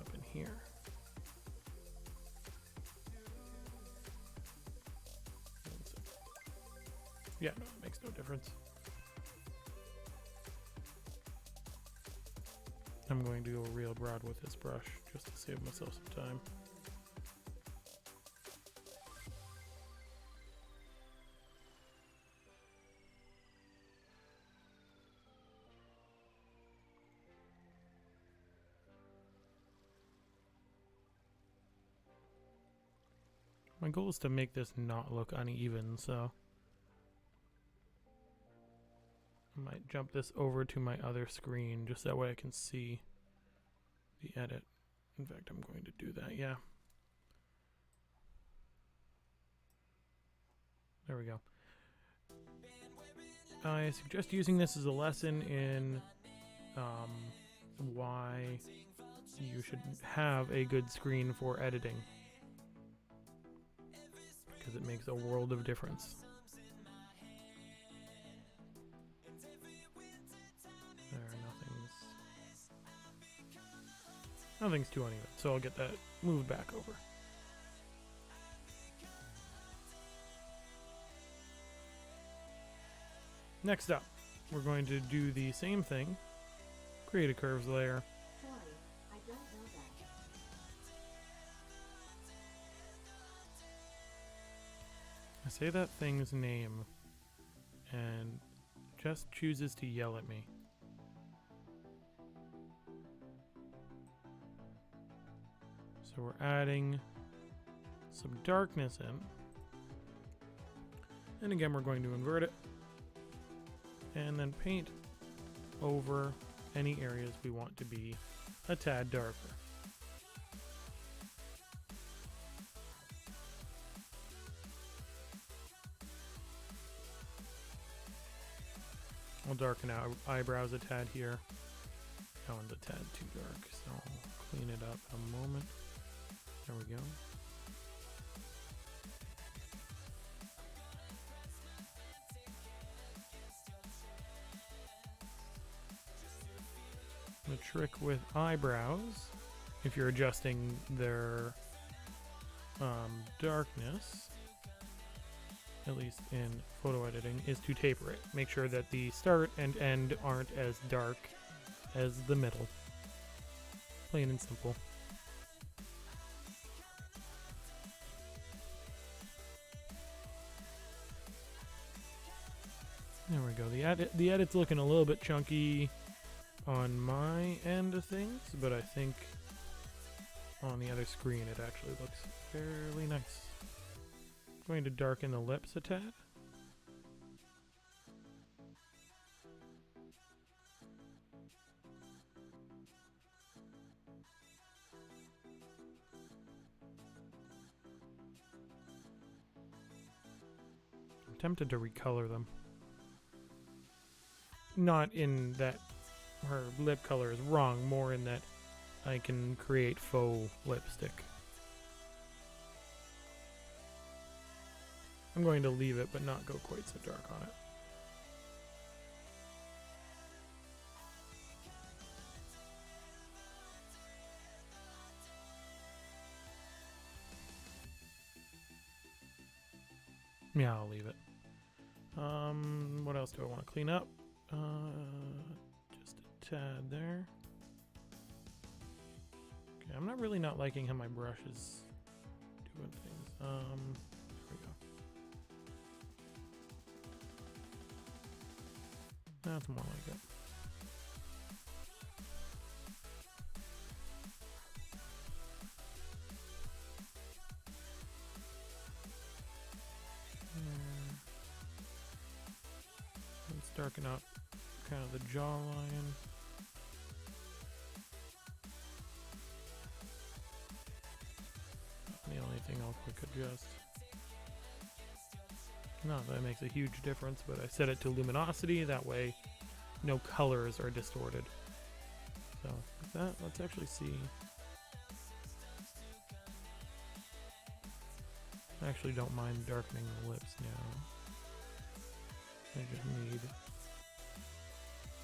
up in here. Yeah, no, it makes no difference. I'm going to go real broad with this brush just to save myself some time. My goal is to make this not look uneven, so I might jump this over to my other screen just that way I can see the edit. In fact, I'm going to do that, yeah. There we go. I suggest using this as a lesson in why you should have a good screen for editing, because it makes a world of difference. Nothing's too uneven, so I'll get that moved back over. Next up, we're going to do the same thing. Create a curves layer. Sorry, I don't know that. I say that thing's name and just chooses to yell at me. So we're adding some darkness in. And again, we're going to invert it. And then paint over any areas we want to be a tad darker. I'll darken out eyebrows a tad here. That one's a tad too dark, so I'll clean it up in a moment. There we go. The trick with eyebrows, if you're adjusting their darkness, at least in photo editing, is to taper it. Make sure that the start and end aren't as dark as the middle. Plain and simple. There we go. The edit's looking a little bit chunky on my end of things, but I think on the other screen it actually looks fairly nice. I'm going to darken the lips a tad. I'm tempted to recolor them. Not in that her lip color is wrong, more in that I can create faux lipstick. I'm going to leave it, but not go quite so dark on it. Yeah, I'll leave it. What else do I want to clean up? Just a tad there. Okay, I'm not really not liking how my brush is doing things. There we go. That's more like it. Let's darken up kind of the jawline. The only thing I'll quick adjust. No, that makes a huge difference, but I set it to luminosity, that way no colors are distorted. So with that, let's actually see. I actually don't mind darkening the lips now. I just need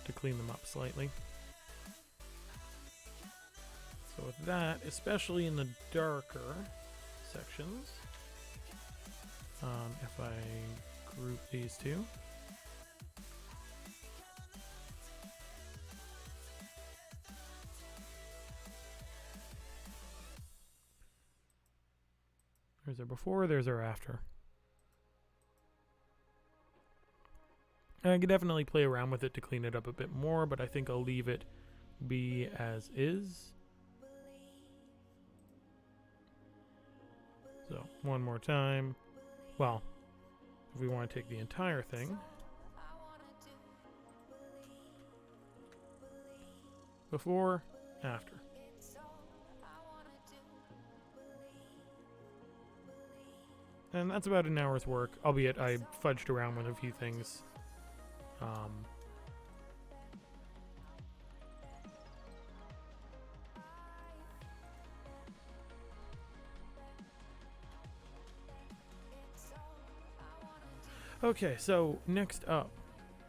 to clean them up slightly. So with that, especially in the darker sections, if I group these two, there's our before, there's our after. I could definitely play around with it to clean it up a bit more, but I think I'll leave it be as is. So one more time. Well, if we want to take the entire thing, before, after. And that's about an hour's work, albeit I fudged around with a few things. Okay, so next up,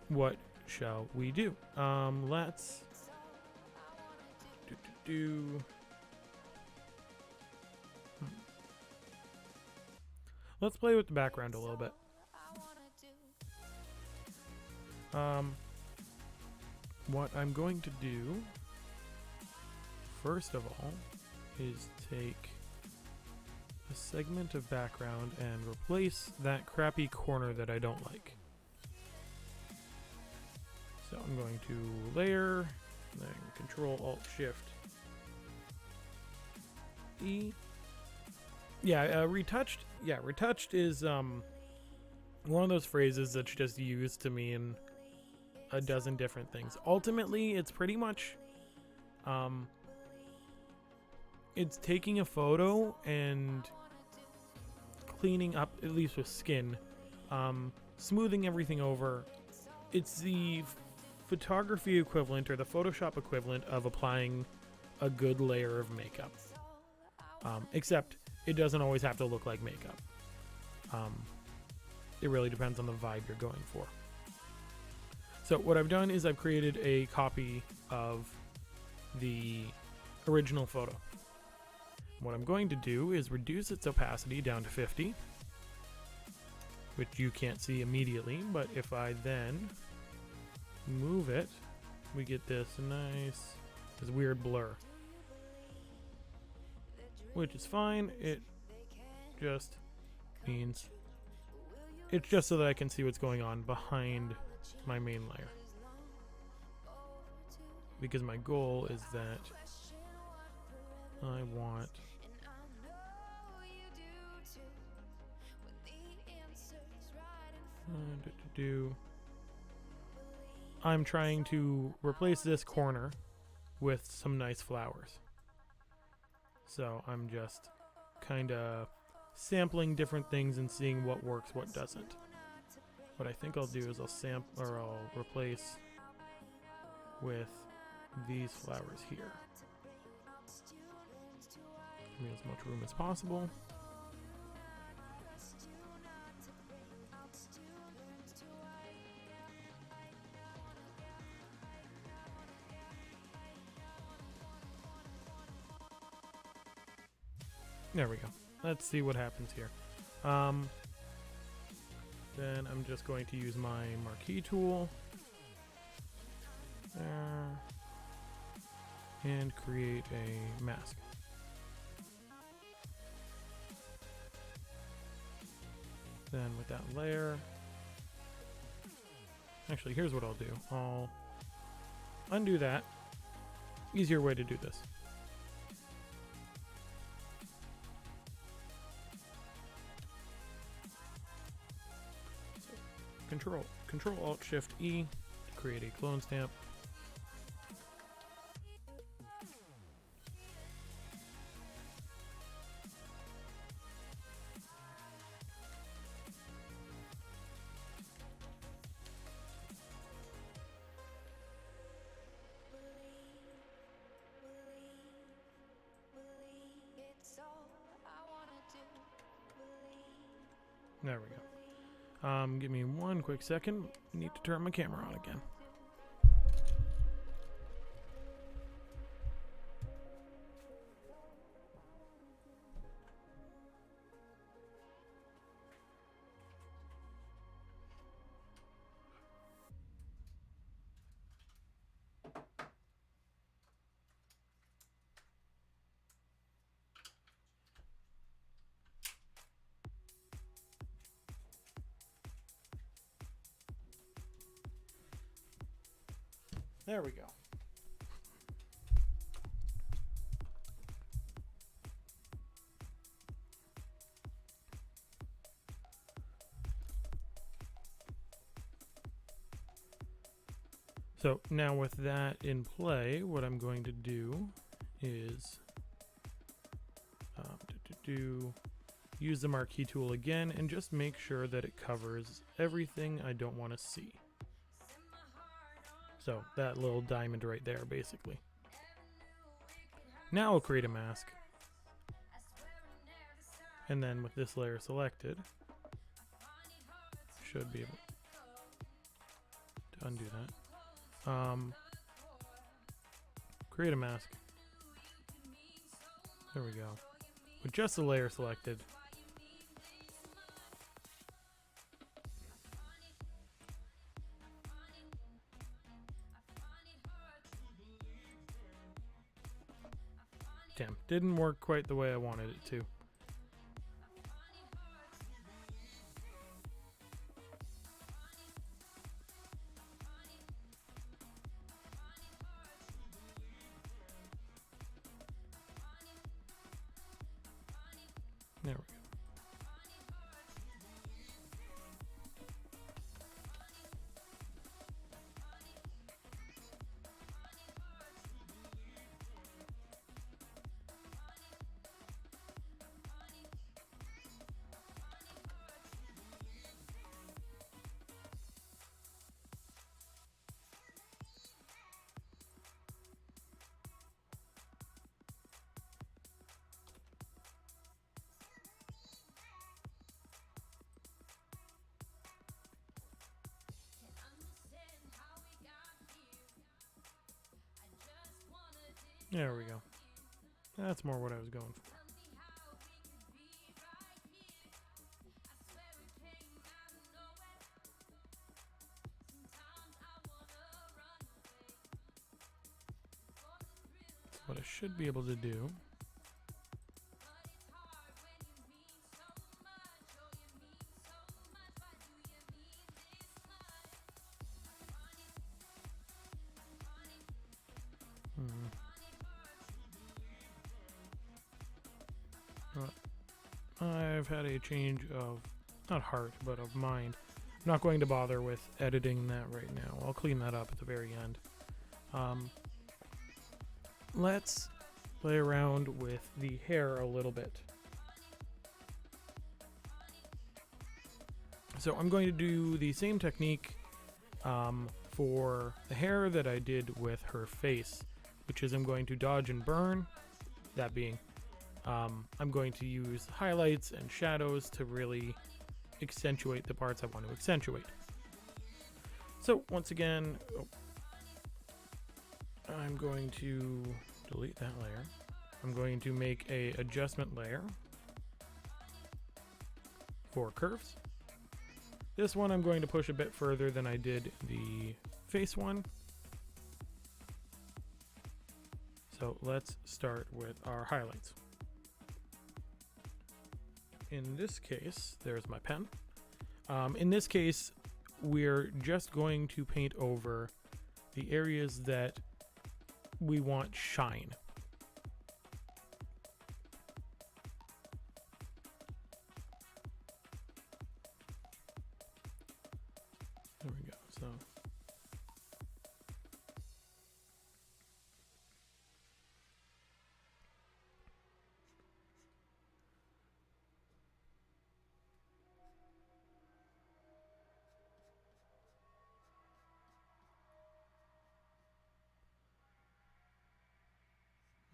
what shall we do? Let's let's play with the background a little bit. What I'm going to do, first of all, is take a segment of background and replace that crappy corner that I don't like. So I'm going to layer, then Control Alt Shift E. Yeah, retouched. Yeah, retouched is one of those phrases that's just used to mean a dozen different things. Ultimately, it's pretty much it's taking a photo and cleaning up, at least with skin, smoothing everything over. It's the photography equivalent or the Photoshop equivalent of applying a good layer of makeup. Except it doesn't always have to look like makeup. It really depends on the vibe you're going for. So what I've done is I've created a copy of the original photo. What I'm going to do is reduce its opacity down to 50, which you can't see immediately, but if I then move it, we get this weird blur, which is fine. It just means it's just so that I can see what's going on behind my main layer, because my goal is that I want I'm trying to replace this corner with some nice flowers. So I'm just kind of sampling different things and seeing what works, what doesn't. What I think I'll do is I'll replace with these flowers here. Give me as much room as possible. There we go. Let's see what happens here. Then I'm just going to use my marquee tool there and create a mask. Then with that layer, actually here's what I'll do. I'll undo that. Easier way to do this. Control Alt Shift E to create a clone stamp. There we go. Give me one quick second. Need to turn my camera on again. There we go. So now with that in play, what I'm going to do is use the marquee tool again and just make sure that it covers everything I don't want to see. So that little diamond right there, basically. Now I'll create a mask. And then with this layer selected, should be able to undo that. Create a mask. There we go. With just the layer selected. Damn, didn't work quite the way I wanted it to. There we go. There we go. That's more what I was going for. What I should be able to do . I've had a change of, not heart, but of mind. I'm not going to bother with editing that right now. I'll clean that up at the very end. Let's play around with the hair a little bit. So I'm going to do the same technique for the hair that I did with her face, which is I'm going to dodge and burn, that being I'm going to use highlights and shadows to really accentuate the parts I want to accentuate. So once again, I'm going to delete that layer. I'm going to make a adjustment layer for curves. This one I'm going to push a bit further than I did the face one. So let's start with our highlights. In this case, there's my pen. In this case, we're just going to paint over the areas that we want shine. There we go. So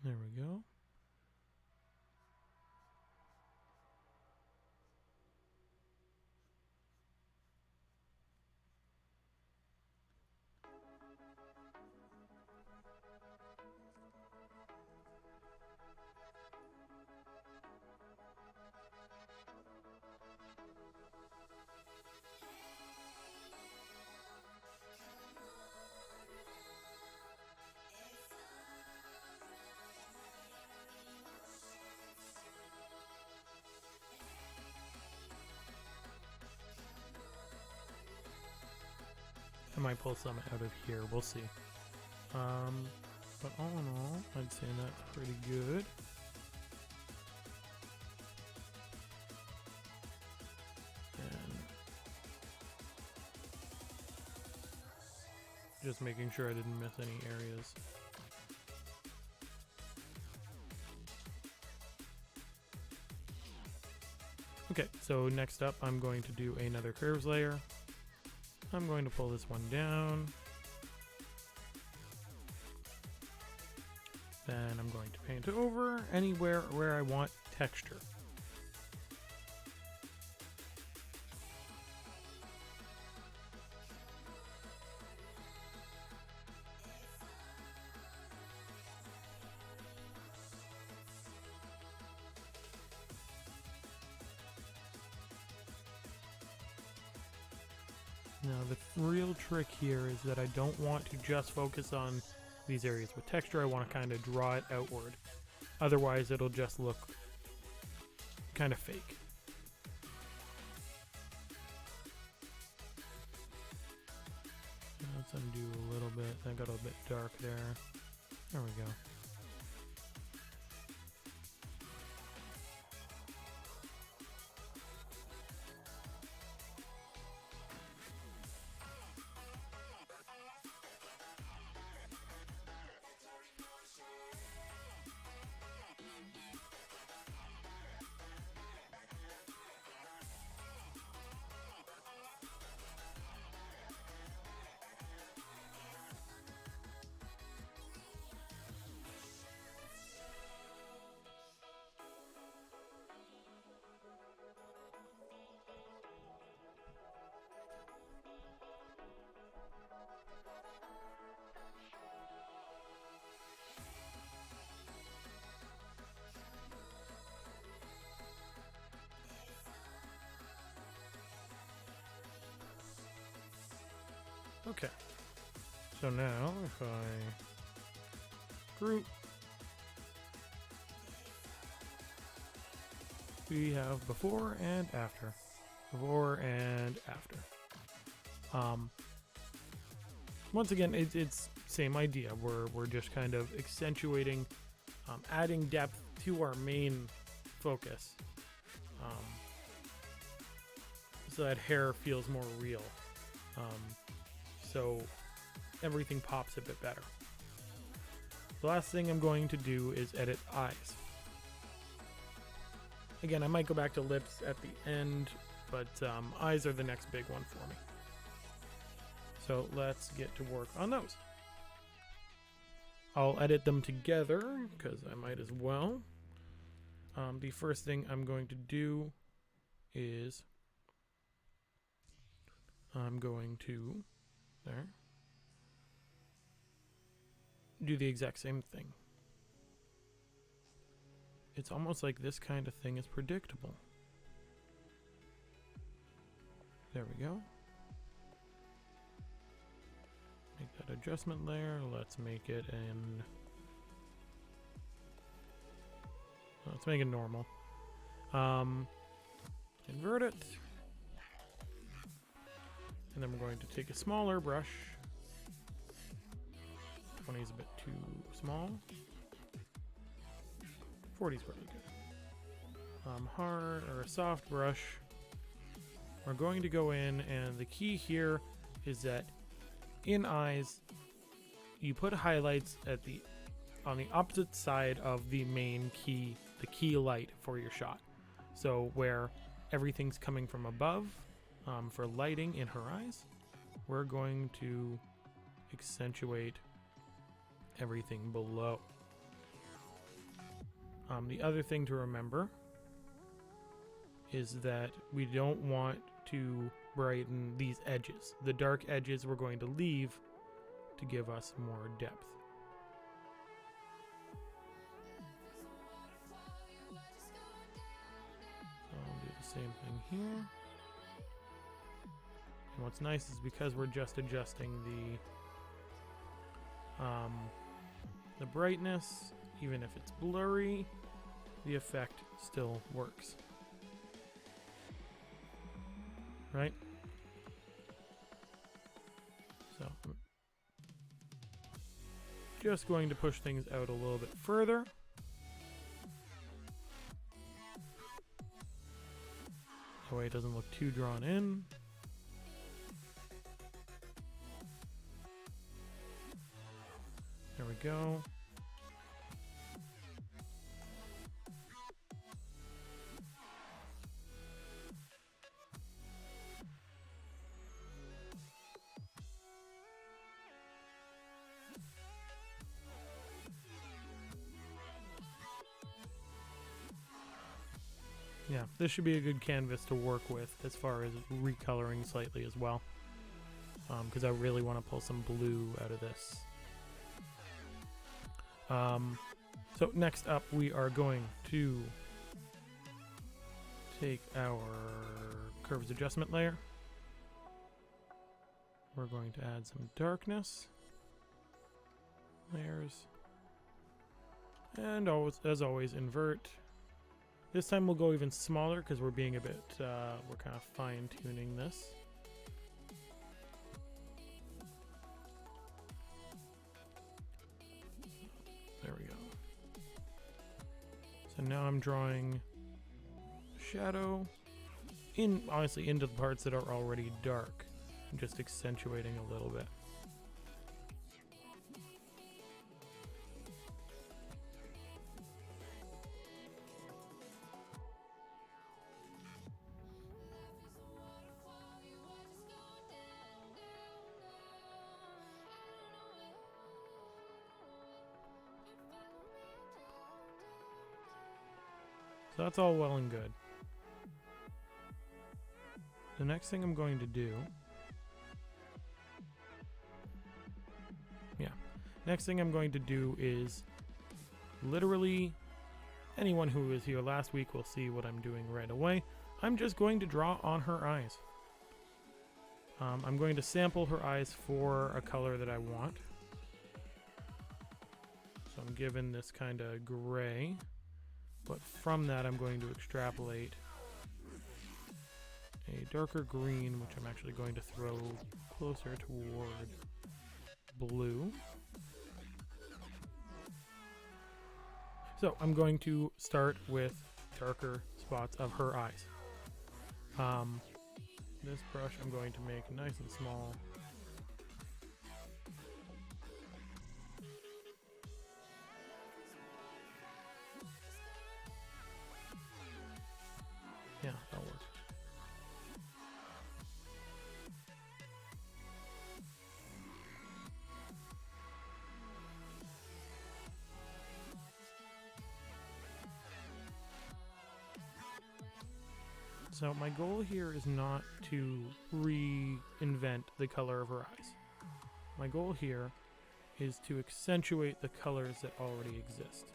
there we go. I might pull some out of here. We'll see. But all in all, I'd say that's pretty good. And just making sure I didn't miss any areas. Okay, so next up I'm going to do another curves layer. I'm going to pull this one down. Then I'm going to paint over anywhere where I want texture. Now the real trick here is that I don't want to just focus on these areas with texture. I want to kind of draw it outward. Otherwise it'll just look kind of fake. Let's undo a little bit. That got a bit dark there. There we go. Okay, so now if I group, we have before and after. Before and after. Once again, it's same idea. We're just kind of accentuating, adding depth to our main focus, so that hair feels more real. So everything pops a bit better. The last thing I'm going to do is edit eyes. Again, I might go back to lips at the end, but eyes are the next big one for me. So let's get to work on those. I'll edit them together because I might as well. The first thing I'm going to do is I'm going to do the exact same thing. It's almost like this kind of thing is predictable. There we go. Make that adjustment layer. Let's make it in. Let's make it normal. Invert it. And then we're going to take a smaller brush. 20 is a bit too small. 40 is pretty good. Hard or a soft brush. We're going to go in, and the key here is that in eyes, you put highlights on the opposite side of the main key, the key light for your shot. So where everything's coming from above, for lighting in her eyes, we're going to accentuate everything below. The other thing to remember is that we don't want to brighten these edges. The dark edges we're going to leave to give us more depth. So I'll do the same thing here. And what's nice is because we're just adjusting the brightness, even if it's blurry, the effect still works. Right? just going to push things out a little bit further. That way it doesn't look too drawn in. There we go. Yeah, this should be a good canvas to work with as far as recoloring slightly as well. Because I really want to pull some blue out of this. So next up we are going to take our curves adjustment layer. We're going to add some darkness layers. And always, as always, invert. This time we'll go even smaller because we're being a bit, we're kind of fine-tuning this. There we go. So now I'm drawing shadow in, honestly, into the parts that are already dark. I'm just accentuating a little bit. So that's all well and good. The next thing I'm going to do... Next thing I'm going to do is literally anyone who was here last week will see what I'm doing right away. I'm just going to draw on her eyes. I'm going to sample her eyes for a color that I want. So I'm given this kind of gray, but from that I'm going to extrapolate a darker green, which I'm actually going to throw closer toward blue. So I'm going to start with darker spots of her eyes. This brush I'm going to make nice and small. Yeah, that'll work. So my goal here is not to reinvent the color of her eyes. My goal here is to accentuate the colors that already exist.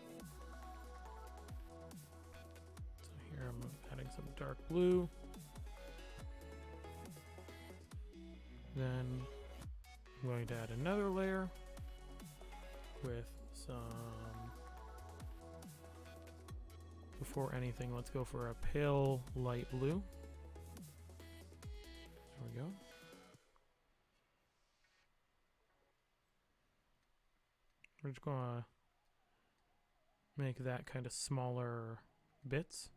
So here I'm adding some dark blue. Then I'm going to add another layer with some... Before anything, let's go for a pale light blue. There we go. We're just gonna make that kind of smaller bits.